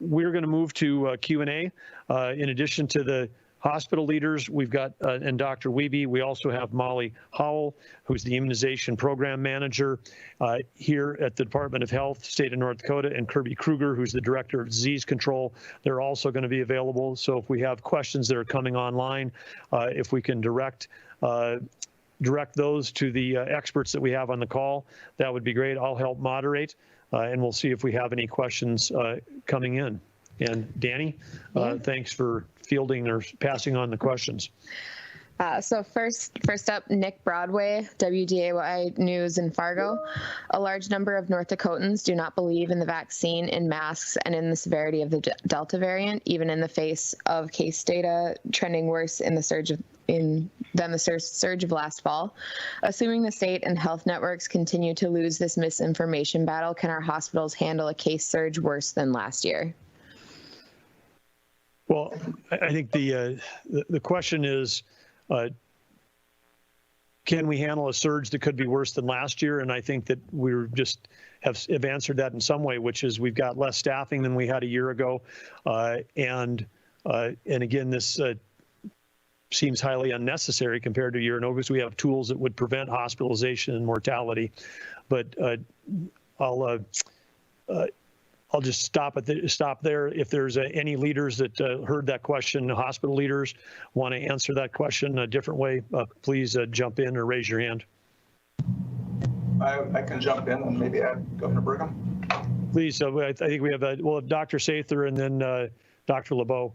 Speaker 1: We're going to move to Q&A. In addition to the hospital leaders, we've got, and Dr. Wiebe, we also have Molly Howell, who's the immunization program manager here at the Department of Health, state of North Dakota, and Kirby Kruger, who's the director of disease control. They're also going to be available. So if we have questions that are coming online, if we can direct those to the experts that we have on the call, that would be great. I'll help moderate, and we'll see if we have any questions coming in. And Danny, thanks for fielding or passing on the questions.
Speaker 9: So first up, Nick Broadway, WDAY News in Fargo. A large number of North Dakotans do not believe in the vaccine, in masks, and in the severity of the Delta variant, even in the face of case data trending worse in the surge of last fall. Assuming the state and health networks continue to lose this misinformation battle, can our hospitals handle a case surge worse than last year?
Speaker 1: Well, I think the question is, can we handle a surge that could be worse than last year? And I think that we're just have answered that in some way, which is we've got less staffing than we had a year ago, and again, this seems highly unnecessary compared to a year ago, because we have tools that would prevent hospitalization and mortality. But I'll just stop there. If there's any leaders that heard that question, hospital leaders want to answer that question a different way, please jump in or raise your hand.
Speaker 7: I can jump in and maybe add Governor Burgum.
Speaker 1: Please, I think we'll have Dr. Sather and then Dr. LeBeau.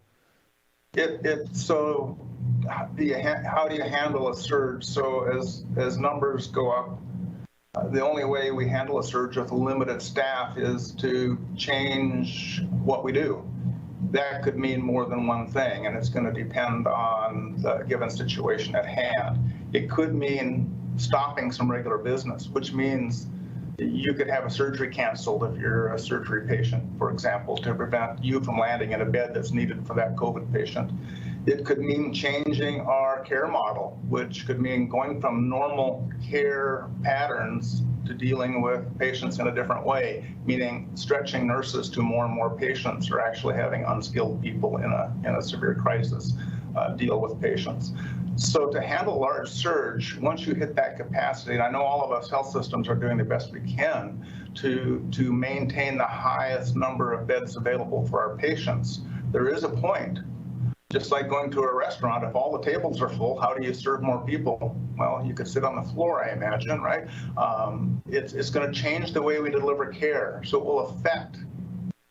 Speaker 7: So how do you handle a surge? So as numbers go up, the only way we handle a surge with a limited staff is to change what we do. That could mean more than one thing, and it's going to depend on the given situation at hand. It could mean stopping some regular business, which means you could have a surgery canceled if you're a surgery patient, for example, to prevent you from landing in a bed that's needed for that COVID patient. It could mean changing our care model, which could mean going from normal care patterns to dealing with patients in a different way, meaning stretching nurses to more and more patients, or actually having unskilled people in a severe crisis deal with patients. So to handle large surge, once you hit that capacity, and I know all of us health systems are doing the best we can to maintain the highest number of beds available for our patients, there is a point. Just like going to a restaurant, if all the tables are full, how do you serve more people? Well, you could sit on the floor, I imagine, right? It's going to change the way we deliver care. So it will affect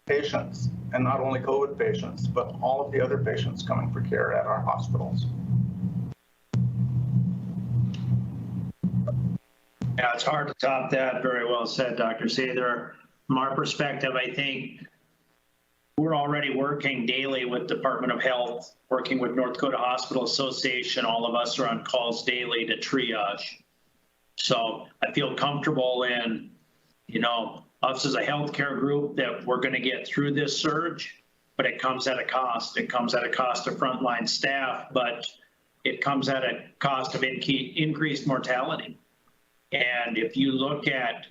Speaker 7: patients, and not only COVID patients, but all of the other patients coming for care at our hospitals.
Speaker 5: Yeah, it's hard to top that. Very well said, Dr. Sather. From our perspective, I think we're already working daily with Department of Health, working with North Dakota Hospital Association. All of us are on calls daily to triage. So I feel comfortable in, us as a healthcare group that we're going to get through this surge, but it comes at a cost. It comes at a cost of frontline staff, but it comes at a cost of increased mortality. And if you look at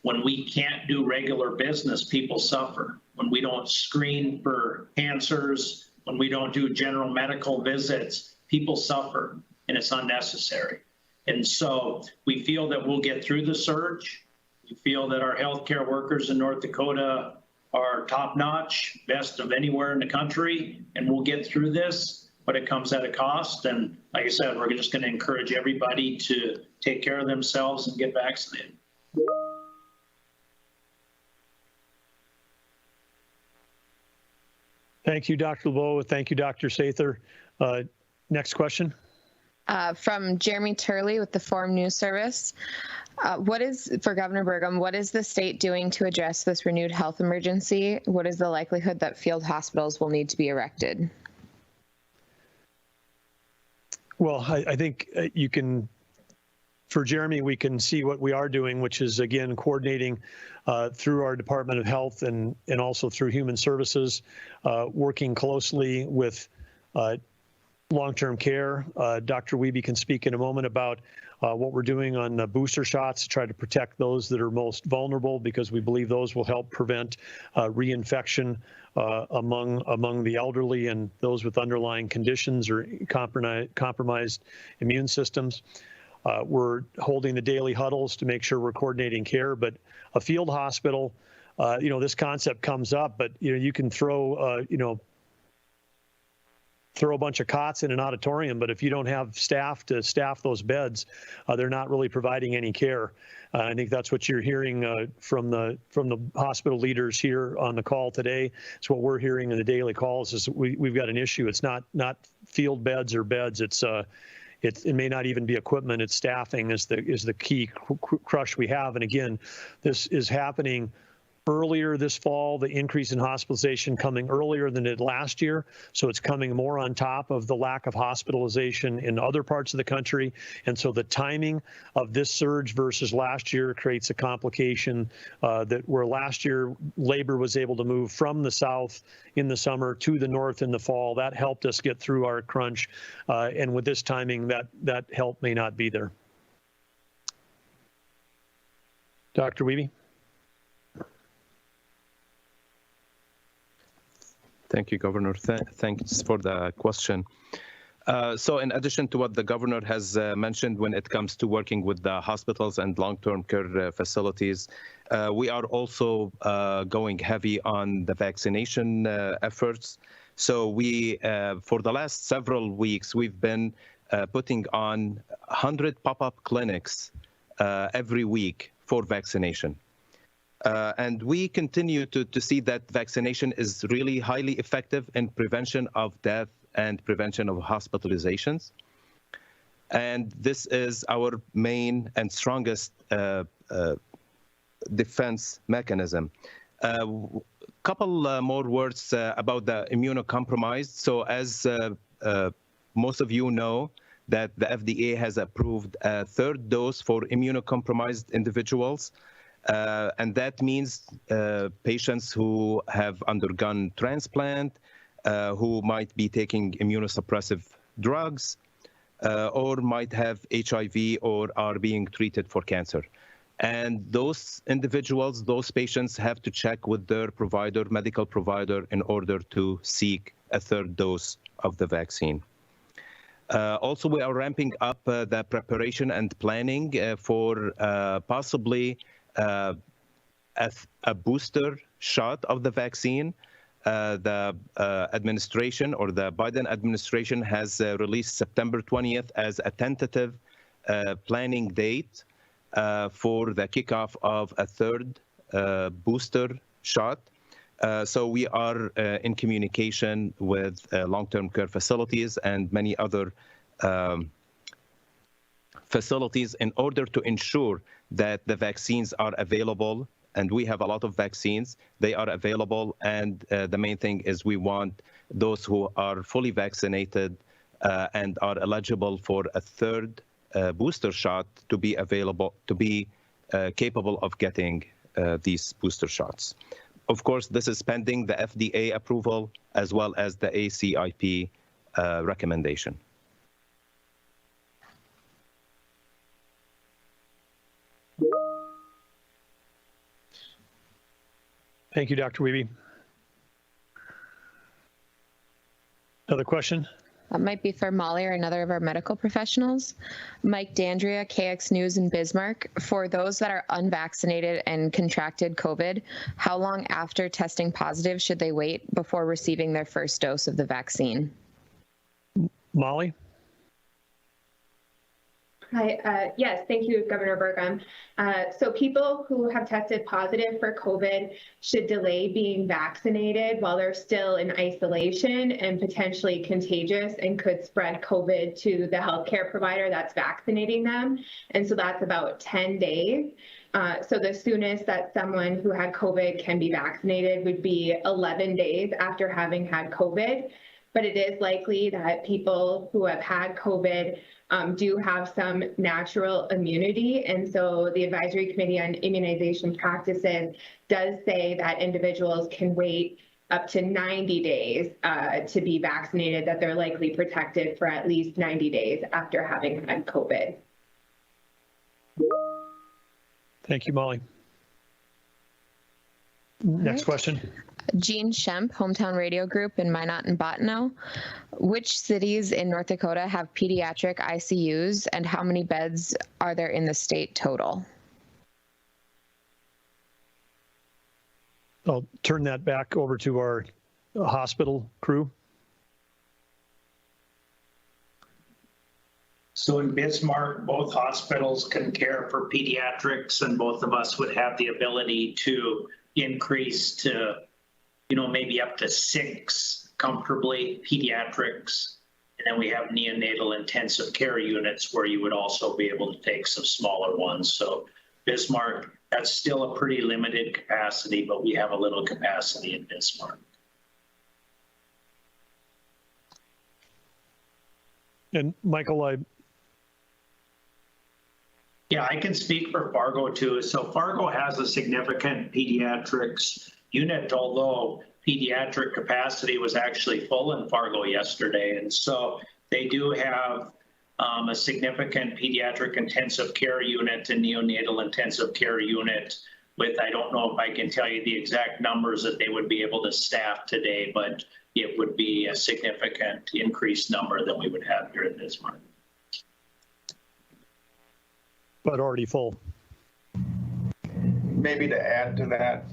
Speaker 5: when we can't do regular business, people suffer. When we don't screen for cancers, when we don't do general medical visits, people suffer, and it's unnecessary. And so we feel that we'll get through the surge. We feel that our healthcare workers in North Dakota are top-notch, best of anywhere in the country, and we'll get through this, but it comes at a cost. And like I said, we're just going to encourage everybody to take care of themselves and get vaccinated.
Speaker 1: Thank you, Dr. LeBeau. Thank you, Dr. Sather. Next question.
Speaker 9: From Jeremy Turley with the Forum News Service. For Governor Burgum, what is the state doing to address this renewed health emergency? What is the likelihood that field hospitals will need to be erected?
Speaker 1: Well, I think you can for Jeremy, we can see what we are doing, which is, again, coordinating through our Department of Health and also through Human Services, working closely with long-term care. Dr. Wiebe can speak in a moment about what we're doing on the booster shots to try to protect those that are most vulnerable, because we believe those will help prevent reinfection among the elderly and those with underlying conditions or compromised immune systems. We're holding the daily huddles to make sure we're coordinating care, but a field hospital, this concept comes up, but you can throw a bunch of cots in an auditorium, but if you don't have staff to staff those beds, they're not really providing any care. I think that's what you're hearing from the hospital leaders here on the call today. It's what we're hearing in the daily calls is we've got an issue. It's not field beds or beds. It may not even be equipment. It's staffing is the key crush we have. And again, this is happening earlier this fall, the increase in hospitalization coming earlier than it last year. So it's coming more on top of the lack of hospitalization in other parts of the country. And so the timing of this surge versus last year creates a complication that where last year labor was able to move from the south in the summer to the north in the fall. That helped us get through our crunch. And with this timing, that help may not be there. Dr. Wiebe?
Speaker 2: Thank you, Governor. Thanks for the question. So in addition to what the governor has mentioned when it comes to working with the hospitals and long-term care facilities, we are also going heavy on the vaccination efforts. So we, for the last several weeks, we've been putting on 100 pop-up clinics every week for vaccination. And we continue to see that vaccination is really highly effective in prevention of death and prevention of hospitalizations. And this is our main and strongest defense mechanism. Couple more words about the immunocompromised. So as most of you know, that the FDA has approved a third dose for immunocompromised individuals. And that means patients who have undergone transplant, who might be taking immunosuppressive drugs, or might have HIV or are being treated for cancer. And those individuals, those patients have to check with their provider, medical provider, in order to seek a third dose of the vaccine. Also, we are ramping up the preparation and planning for possibly a booster shot of the vaccine. The administration or the Biden administration has released September 20th as a tentative planning date for the kickoff of a third booster shot. So we are in communication with long-term care facilities and many other facilities in order to ensure that the vaccines are available, and we have a lot of vaccines. They are available, and the main thing is we want those who are fully vaccinated and are eligible for a third booster shot to be available, to be capable of getting these booster shots. Of course, this is pending the FDA approval as well as the ACIP recommendation.
Speaker 1: Thank you, Dr. Wiebe. Another question?
Speaker 9: That might be for Molly or another of our medical professionals. Mike D'Andrea, KX News in Bismarck. For those that are unvaccinated and contracted COVID, how long after testing positive should they wait before receiving their first dose of the vaccine?
Speaker 1: Molly?
Speaker 10: Hi, yes, thank you, Governor Burgum. So people who have tested positive for COVID should delay being vaccinated while they're still in isolation and potentially contagious and could spread COVID to the healthcare provider that's vaccinating them. And so that's about 10 days. So the soonest that someone who had COVID can be vaccinated would be 11 days after having had COVID. but it is likely that people who have had COVID do have some natural immunity. And so the Advisory Committee on Immunization Practices does say that individuals can wait up to 90 days to be vaccinated, that they're likely protected for at least 90 days after having had COVID.
Speaker 1: Thank you, Molly. Next question.
Speaker 9: Jean Shemp, Hometown Radio Group in Minot and Bottineau. Which cities in North Dakota have pediatric ICUs, and how many beds are there in the state total?
Speaker 1: I'll turn that back over to our hospital crew.
Speaker 5: So in Bismarck, both hospitals can care for pediatrics, and both of us would have the ability to increase to, maybe up to 6 comfortably pediatrics. And then we have neonatal intensive care units where you would also be able to take some smaller ones. So Bismarck, that's still a pretty limited capacity, but we have a little capacity in Bismarck.
Speaker 1: And Michael,
Speaker 5: Yeah, I can speak for Fargo too. So Fargo has a significant pediatrics unit, although pediatric capacity was actually full in Fargo yesterday. And so they do have a significant pediatric intensive care unit and neonatal intensive care unit with, I don't know if I can tell you the exact numbers that they would be able to staff today, but it would be a significant increased number than we would have here in Bismarck.
Speaker 1: but already full.
Speaker 7: Maybe to add to that,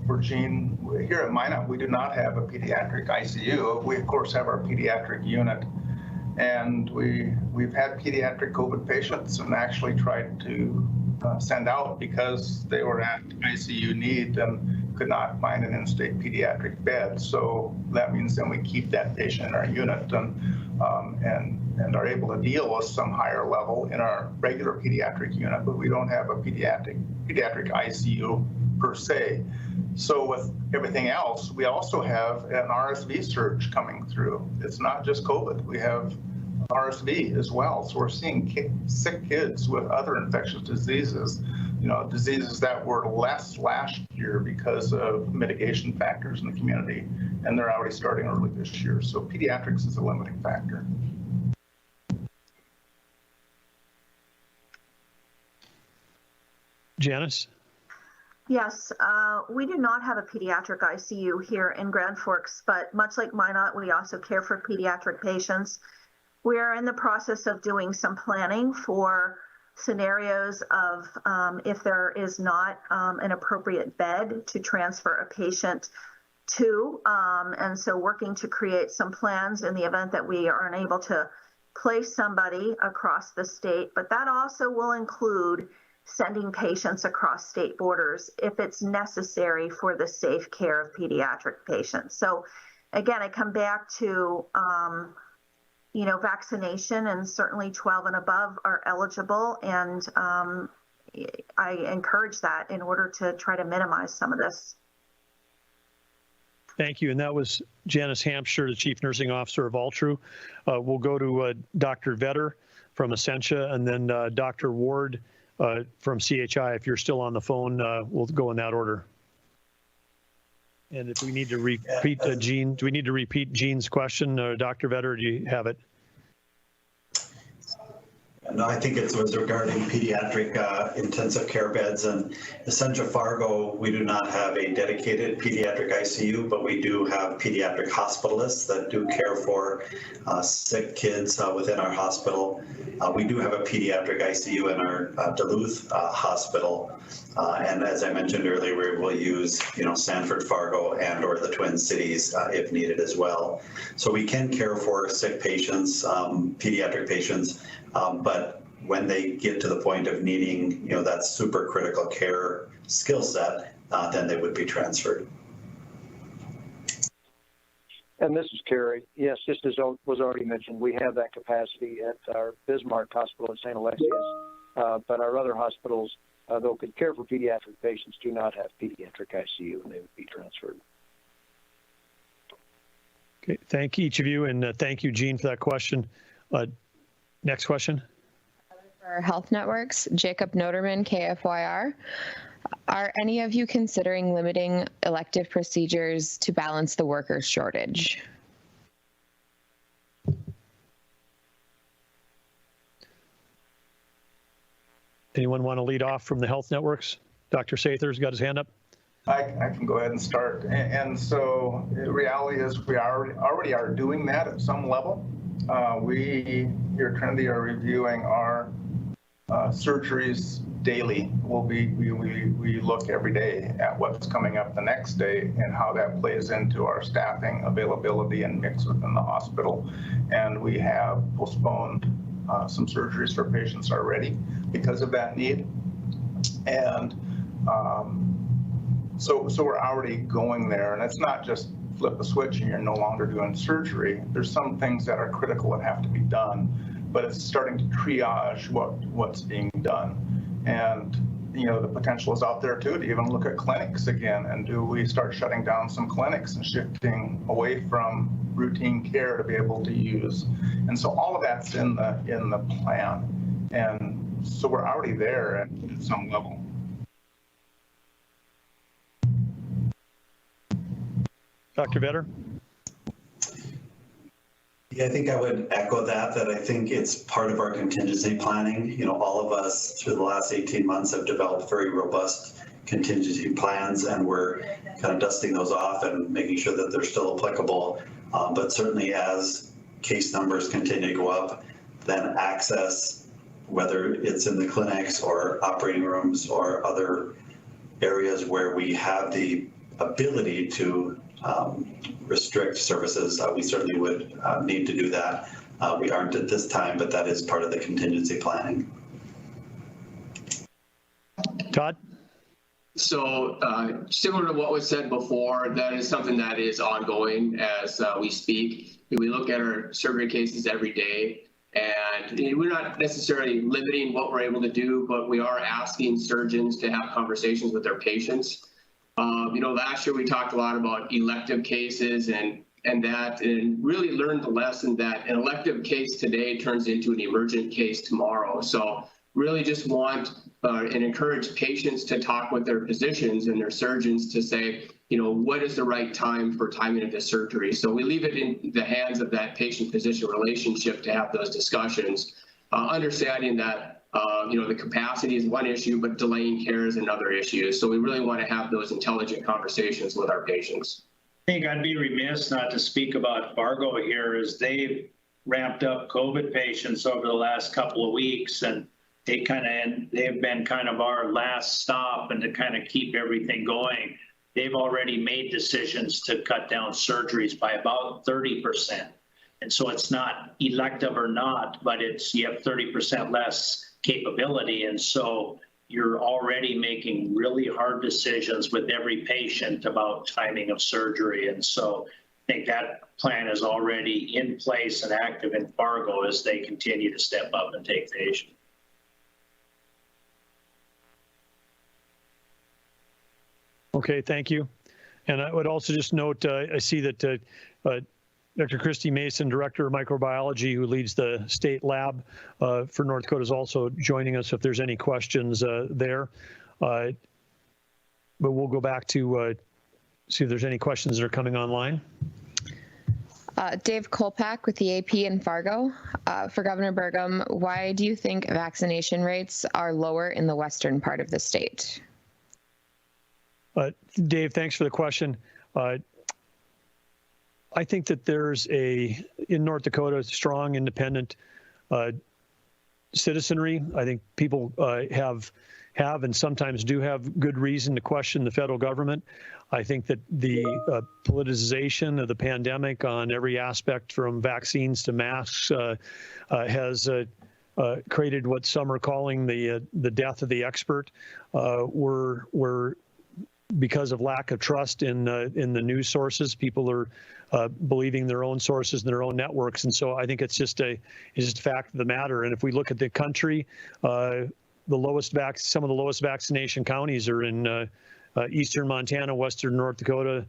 Speaker 7: for Jean, here at Minot, we do not have a pediatric ICU. We, of course, have our pediatric unit. And we've had pediatric COVID patients and actually tried to send out because they were at ICU need and could not find an in-state pediatric bed. So that means then we keep that patient in our unit and are able to deal with some higher level in our regular pediatric unit, but we don't have a pediatric ICU per se. So with everything else, we also have an RSV surge coming through. It's not just COVID. We have RSV as well. So we're seeing sick kids with other infectious diseases, diseases that were less last year because of mitigation factors in the community, and they're already starting early this year. So pediatrics is a limiting factor.
Speaker 1: Janice?
Speaker 3: Yes, we do not have a pediatric ICU here in Grand Forks, but much like Minot, we also care for pediatric patients. We are in the process of doing some planning for scenarios of if there is not an appropriate bed to transfer a patient to, and so working to create some plans in the event that we are unable to place somebody across the state, but that also will include sending patients across state borders if it's necessary for the safe care of pediatric patients. So again, I come back to, vaccination, and certainly 12 and above are eligible. And I encourage that in order to try to minimize some of this.
Speaker 1: Thank you. And that was Janice Hampshire, the Chief Nursing Officer of Altru. We'll go to Dr. Vetter from Essentia, and then Dr. Ward from CHI. If you're still on the phone, we'll go in that order. And if we need to repeat Jean, do we need to repeat Jean's question, Dr. Vetter, or do you have it?
Speaker 4: No, I think it was regarding pediatric intensive care beds. And Essentia Fargo, we do not have a dedicated pediatric ICU, but we do have pediatric hospitalists that do care for sick kids within our hospital. We do have a pediatric ICU in our Duluth hospital. And as I mentioned earlier, we will use, Sanford, Fargo, and or the Twin Cities if needed as well. So we can care for sick patients, pediatric patients, but when they get to the point of needing, that super critical care skill set, then they would be transferred.
Speaker 8: And this is Carrie. Yes, just as was already mentioned, we have that capacity at our Bismarck Hospital in St. Alexius, but our other hospitals, though could care for pediatric patients, do not have pediatric ICU, and they would be transferred.
Speaker 1: Okay, thank each of you, and thank you, Jean, for that question. Next question.
Speaker 9: For health networks, Jacob Noterman, KFYR. Are any of you considering limiting elective procedures to balance the worker shortage?
Speaker 1: Anyone want to lead off from the health networks? Dr. Sather's got his hand up.
Speaker 7: I can go ahead and start. And so the reality is we already are doing that at some level. We here at Trinity are reviewing our surgeries daily. We look every day at what's coming up the next day and how that plays into our staffing availability and mix within the hospital. And we have postponed some surgeries for patients already because of that need. And so we're already going there, and it's not just flip a switch and you're no longer doing surgery. There's some things that are critical that have to be done, but it's starting to triage what's being done. And the potential is out there too to even look at clinics again, and do we start shutting down some clinics and shifting away from routine care to be able to use. And so all of that's in the plan, and so we're already there at some level.
Speaker 1: Dr. Vetter?
Speaker 4: Yeah, I think I would echo that I think it's part of our contingency planning. All of us through the last 18 months have developed very robust contingency plans, and we're kind of dusting those off and making sure that they're still applicable. But certainly as case numbers continue to go up, then access, whether it's in the clinics or operating rooms or other areas where we have the ability to restrict services, we certainly would need to do that. We aren't at this time, but that is part of the contingency planning.
Speaker 1: Todd?
Speaker 6: So similar to what was said before, that is something that is ongoing as we speak. We look at our surgery cases every day, and we're not necessarily limiting what we're able to do, but we are asking surgeons to have conversations with their patients. Last year we talked a lot about elective cases and really learned the lesson that an elective case today turns into an emergent case tomorrow. So really just want and encourage patients to talk with their physicians and their surgeons to say, what is the right time for timing of the surgery? So we leave it in the hands of that patient-physician relationship to have those discussions, understanding that the capacity is one issue, but delaying care is another issue. So we really want to have those intelligent conversations with our patients.
Speaker 5: I think I'd be remiss not to speak about Fargo here, as they've ramped up COVID patients over the last couple of weeks, and they've been kind of our last stop, and to kind of keep everything going, they've already made decisions to cut down surgeries by about 30%. And so it's not elective or not, but you have 30% less capability. And so you're already making really hard decisions with every patient about timing of surgery. And so I think that plan is already in place and active in Fargo as they continue to step up and take patients.
Speaker 1: Okay, thank you. And I would also just note, I see that Dr. Christy Mason, Director of Microbiology, who leads the state lab for North Dakota, is also joining us if there's any questions there. But we'll go back to see if there's any questions that are coming online.
Speaker 9: Dave Kolpak with the AP in Fargo. For Governor Burgum, why do you think vaccination rates are lower in the western part of the state?
Speaker 1: Dave, thanks for the question. I think that there's in North Dakota, strong, independent citizenry. I think people have and sometimes do have good reason to question the federal government. I think that the politicization of the pandemic on every aspect, from vaccines to masks, has created what some are calling the death of the expert. We're because of lack of trust in the news sources, people are believing their own sources and their own networks, and so I think it's just a fact of the matter. And if we look at the country, some of the lowest vaccination counties are in eastern Montana, western North Dakota,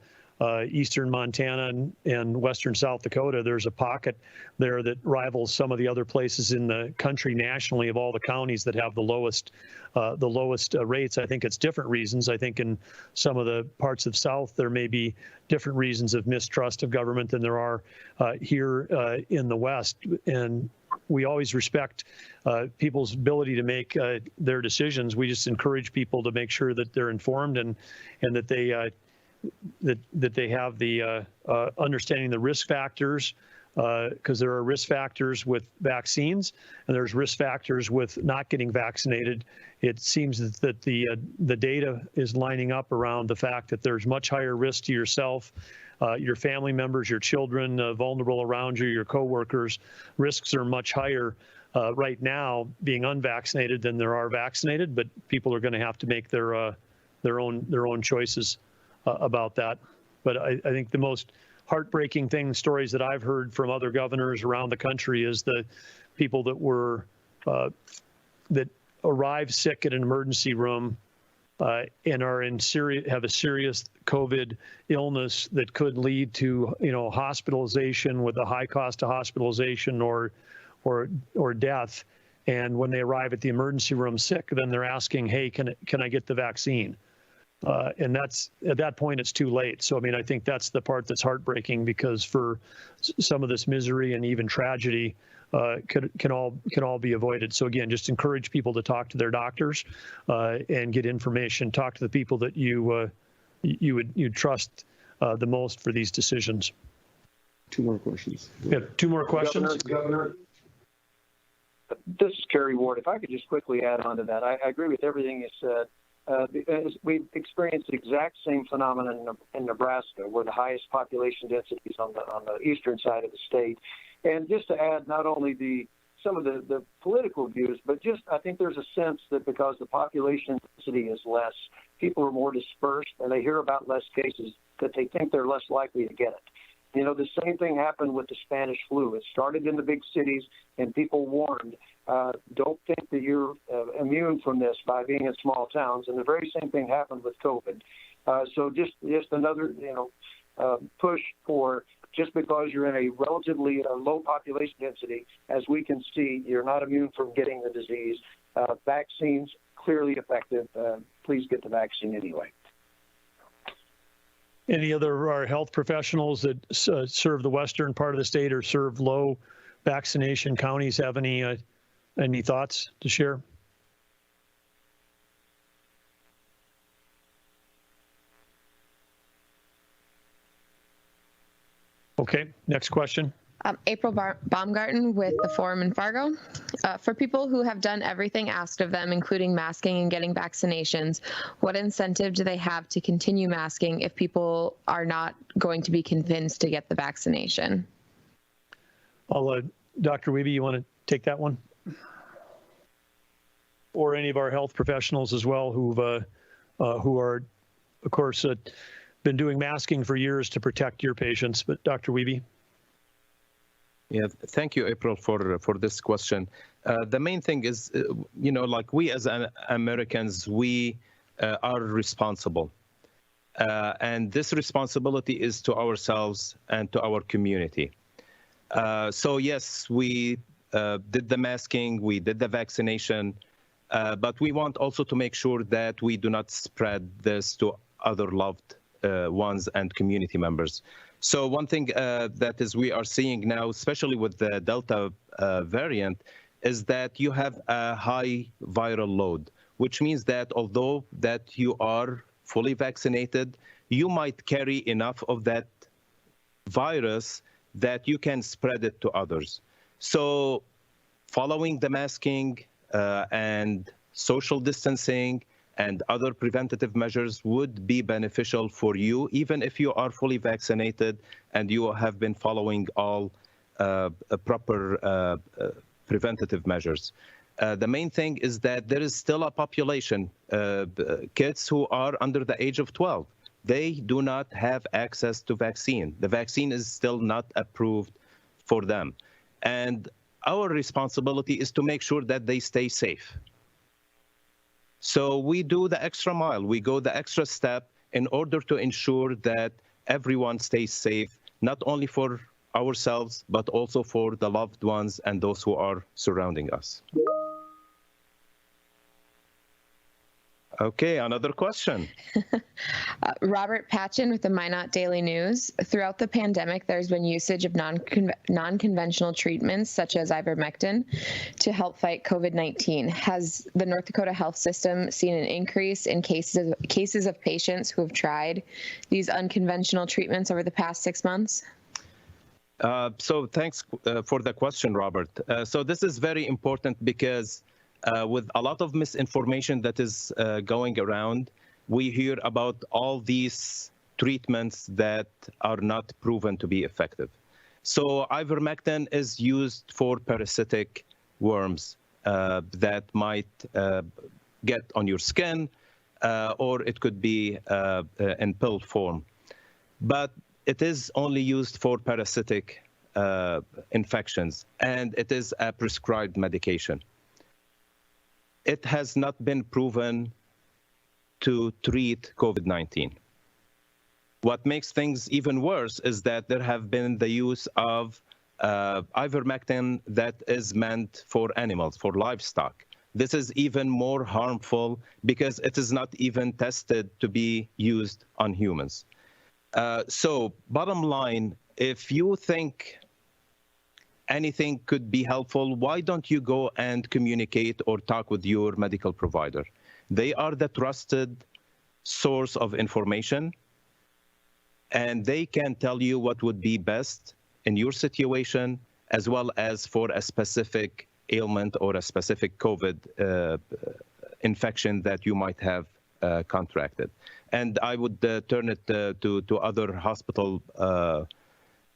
Speaker 1: eastern Montana and western South Dakota. There's a pocket there that rivals some of the other places in the country nationally of all the counties that have the lowest rates. I think it's different reasons. I think in some of the parts of South there may be different reasons of mistrust of government than there are here in the West. And we always respect people's ability to make their decisions. We just encourage people to make sure that they're informed and that they that they have the understanding the risk factors, because there are risk factors with vaccines and there's risk factors with not getting vaccinated. It seems that the data is lining up around the fact that there's much higher risk to yourself, your family members, your children, vulnerable around you, your coworkers. Risks are much higher right now being unvaccinated than there are vaccinated, but people are going to have to make their own choices about that. But I think the most heartbreaking stories that I've heard from other governors around the country is the people that were that arrive sick at an emergency room and are have a serious COVID illness that could lead to hospitalization with a high cost of hospitalization or death. And when they arrive at the emergency room sick, then they're asking, hey, can I get the vaccine? And that's at that point it's too late. So I mean, I think that's the part that's heartbreaking, because for some of this misery and even tragedy can all be avoided. So again, just encourage people to talk to their doctors and get information. Talk to the people that you trust the most for these decisions.
Speaker 11: Two more questions.
Speaker 1: Yeah, two more questions.
Speaker 8: Governor, this is Carrie Ward. If I could just quickly add on to that, I agree with everything you said. We've experienced the exact same phenomenon in Nebraska, where the highest population densities on the eastern side of the state. And just to add, not only some of the political views, but just I think there's a sense that because the population density is less, people are more dispersed and they hear about less cases, that they think they're less likely to get it. The same thing happened with the Spanish flu. It started in the big cities, and people warned, don't think that you're immune from this by being in small towns. And the very same thing happened with COVID. So just another, push for, just because you're in a relatively low population density, as we can see, you're not immune from getting the disease. Vaccines, clearly effective. Please get the vaccine anyway.
Speaker 1: Any other health professionals that serve the western part of the state or serve low vaccination counties have any thoughts to share? Okay, next question.
Speaker 9: April Baumgarten with the Forum in Fargo. For people who have done everything asked of them, including masking and getting vaccinations, what incentive do they have to continue masking if people are not going to be convinced to get the vaccination?
Speaker 1: Dr. Wiebe, you want to take that one? Or any of our health professionals as well who are, of course, been doing masking for years to protect your patients. But Dr. Wiebe?
Speaker 2: Yeah, thank you, April, for this question. The main thing is, like we as Americans, we are responsible. And this responsibility is to ourselves and to our community. So yes, we did the masking, we did the vaccination, but we want also to make sure that we do not spread this to other loved ones and community members. So one thing that is we are seeing now, especially with the Delta variant, is that you have a high viral load, which means that although that you are fully vaccinated, you might carry enough of that virus that you can spread it to others. So following the masking and social distancing and other preventative measures would be beneficial for you, even if you are fully vaccinated and you have been following all proper preventative measures. The main thing is that there is still a population, kids who are under the age of 12. They do not have access to vaccine. The vaccine is still not approved for them. And our responsibility is to make sure that they stay safe. So we do the extra mile, we go the extra step in order to ensure that everyone stays safe, not only for ourselves, but also for the loved ones and those who are surrounding us. Okay, another question.
Speaker 9: Robert Patchen with the Minot Daily News. Throughout the pandemic, there's been usage of non-conventional treatments such as ivermectin to help fight COVID-19. Has the North Dakota health system seen an increase in cases of patients who have tried these unconventional treatments over the past 6 months?
Speaker 2: So thanks for the question, Robert. So this is very important because with a lot of misinformation that is going around, we hear about all these treatments that are not proven to be effective. So ivermectin is used for parasitic worms that might get on your skin, or it could be in pill form. But it is only used for parasitic infections, and it is a prescribed medication. It has not been proven to treat COVID-19. What makes things even worse is that there have been the use of ivermectin that is meant for animals, for livestock. This is even more harmful because it is not even tested to be used on humans. So bottom line, if you think anything could be helpful, why don't you go and communicate or talk with your medical provider? They are the trusted source of information, and they can tell you what would be best in your situation, as well as for a specific ailment or a specific COVID infection that you might have contracted. And I would turn it to other hospital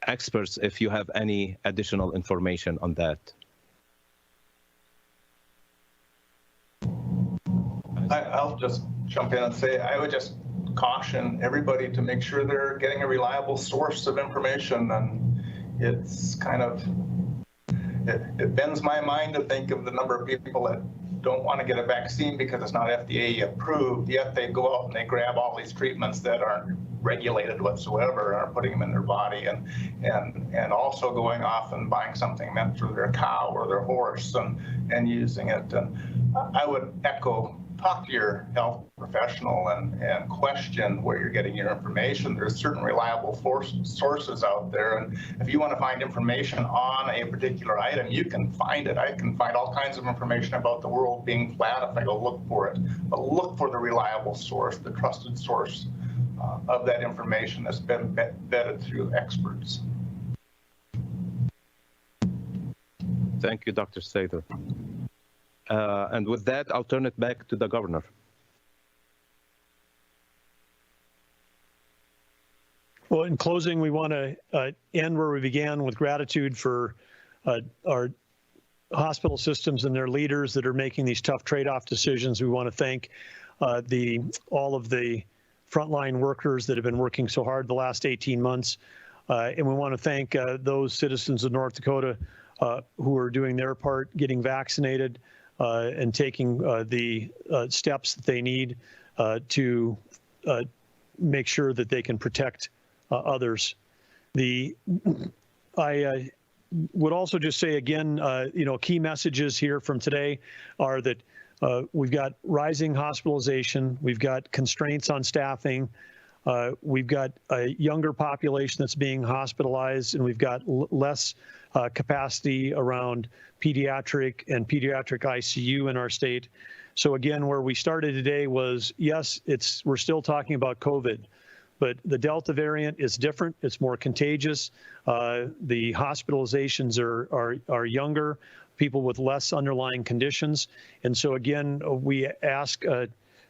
Speaker 2: experts if you have any additional information on that.
Speaker 7: I'll just jump in and say I would just caution everybody to make sure they're getting a reliable source of information. And it's kind of, it bends my mind to think of the number of people that don't want to get a vaccine because it's not FDA approved, yet they go out and they grab all these treatments that aren't regulated whatsoever, are putting them in their body, and also going off and buying something meant for their cow or their horse and using it. And I would echo, talk to your health professional and question where you're getting your information. There's certain reliable sources out there, and if you want to find information on a particular item, you can find it. I can find all kinds of information about the world being flat if I go look for it, but look for the reliable source, the trusted source of that information that's been vetted through experts.
Speaker 2: Thank you, Dr. Sather. And with that, I'll turn it back to the governor.
Speaker 1: Well, in closing, we want to end where we began, with gratitude for our hospital systems and their leaders that are making these tough trade-off decisions. We want to thank all of the frontline workers that have been working so hard the last 18 months. And we want to thank those citizens of North Dakota who are doing their part, getting vaccinated, and taking the steps that they need to make sure that they can protect others. I would also just say again, key messages here from today are that we've got rising hospitalization, we've got constraints on staffing, we've got a younger population that's being hospitalized, and we've got less capacity around pediatric and pediatric ICU in our state. So again, where we started today was, yes, we're still talking about COVID, but the Delta variant is different. It's more contagious. The hospitalizations are younger, people with less underlying conditions. And so again, we ask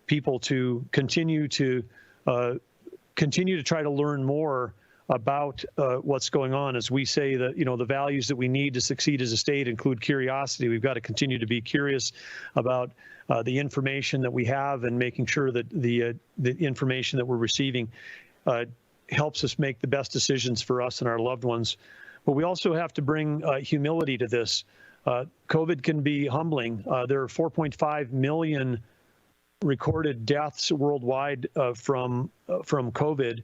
Speaker 1: people to continue to try to learn more about what's going on. As we say, that the values that we need to succeed as a state include curiosity. We've got to continue to be curious about the information that we have, and making sure that the information that we're receiving helps us make the best decisions for us and our loved ones. But we also have to bring humility to this. COVID can be humbling. There are 4.5 million recorded deaths worldwide from COVID,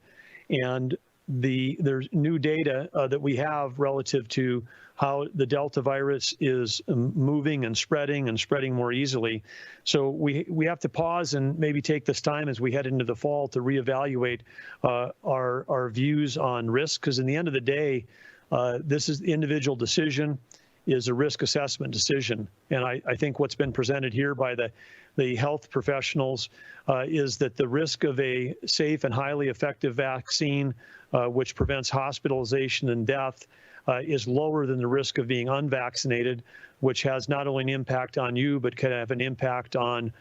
Speaker 1: and there's new data that we have relative to how the Delta virus is moving and spreading more easily. So we have to pause and maybe take this time as we head into the fall to reevaluate our views on risk, because in the end of the day, this is the individual decision is a risk assessment decision. And I think what's been presented here by the health professionals is that the risk of a safe and highly effective vaccine, which prevents hospitalization and death, is lower than the risk of being unvaccinated, which has not only an impact on you, but can have an impact on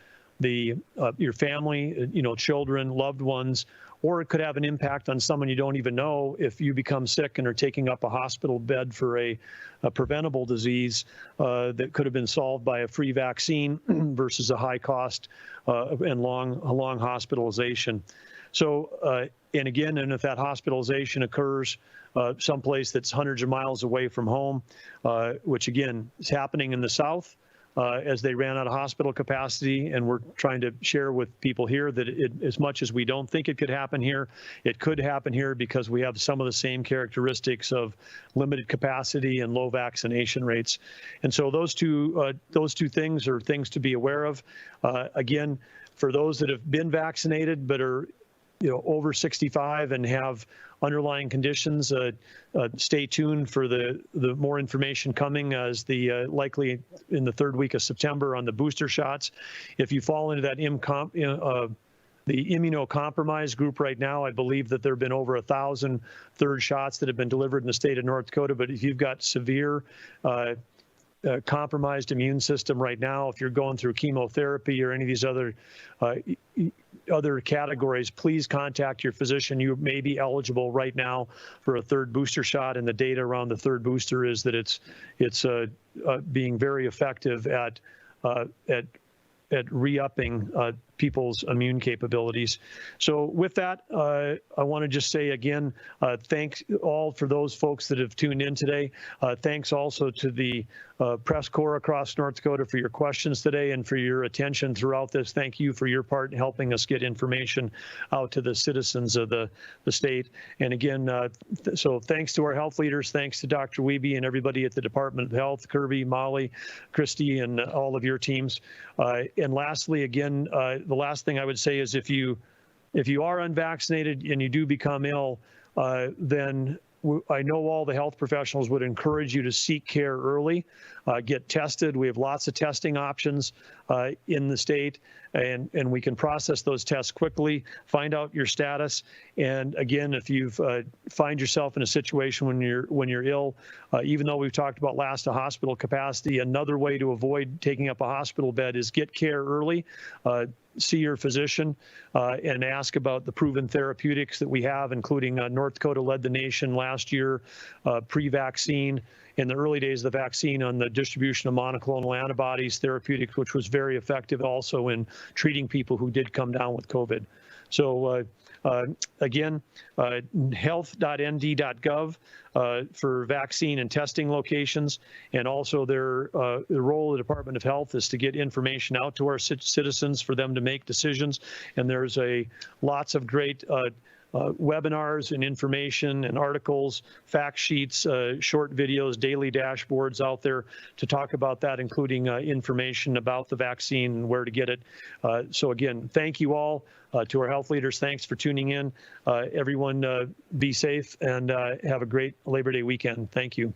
Speaker 1: your family, children, loved ones, or it could have an impact on someone you don't even know if you become sick and are taking up a hospital bed for a preventable disease that could have been solved by a free vaccine versus a high cost and long hospitalization. So, and again, and if that hospitalization occurs someplace that's hundreds of miles away from home, which again is happening in the South, as they ran out of hospital capacity, and we're trying to share with people here that as much as we don't think it could happen here, it could happen here because we have some of the same characteristics of limited capacity and low vaccination rates. And so those two things are things to be aware of. Again, for those that have been vaccinated but are over 65 and have underlying conditions, stay tuned for the more information coming as the likely in the third week of September on the booster shots. If you fall into that the immunocompromised group right now, I believe that there have been over 1,000 third shots that have been delivered in the state of North Dakota. But if you've got severe compromised immune system right now, if you're going through chemotherapy or any of these other categories, please contact your physician. You may be eligible right now for a third booster shot, and the data around the third booster is that it's being very effective at re-upping people's immune capabilities. So with that, I want to just say again, thanks all for those folks that have tuned in today. Thanks also to the press corps across North Dakota for your questions today and for your attention throughout this. Thank you for your part in helping us get information out to the citizens of the state. And again, so thanks to our health leaders, thanks to Dr. Wiebe and everybody at the Department of Health, Kirby, Molly, Christy, and all of your teams. And lastly, again, the last thing I would say is if you are unvaccinated and you do become ill, then I know all the health professionals would encourage you to seek care early, get tested. We have lots of testing options in the state, and we can process those tests quickly, find out your status. And again, if you find yourself in a situation when you're ill, even though we've talked about last to hospital capacity, another way to avoid taking up a hospital bed is get care early. See your physician and ask about the proven therapeutics that we have, including North Dakota led the nation last year pre-vaccine in the early days of the vaccine on the distribution of monoclonal antibodies therapeutics, which was very effective also in treating people who did come down with COVID. So again, health.nd.gov for vaccine and testing locations, and also the role of the Department of Health is to get information out to our citizens for them to make decisions. And there's lots of great webinars and information and articles, fact sheets, short videos, daily dashboards out there to talk about that, including information about the vaccine and where to get it. So again, thank you all. To our health leaders, thanks for tuning in. Everyone be safe and have a great Labor Day weekend. Thank you.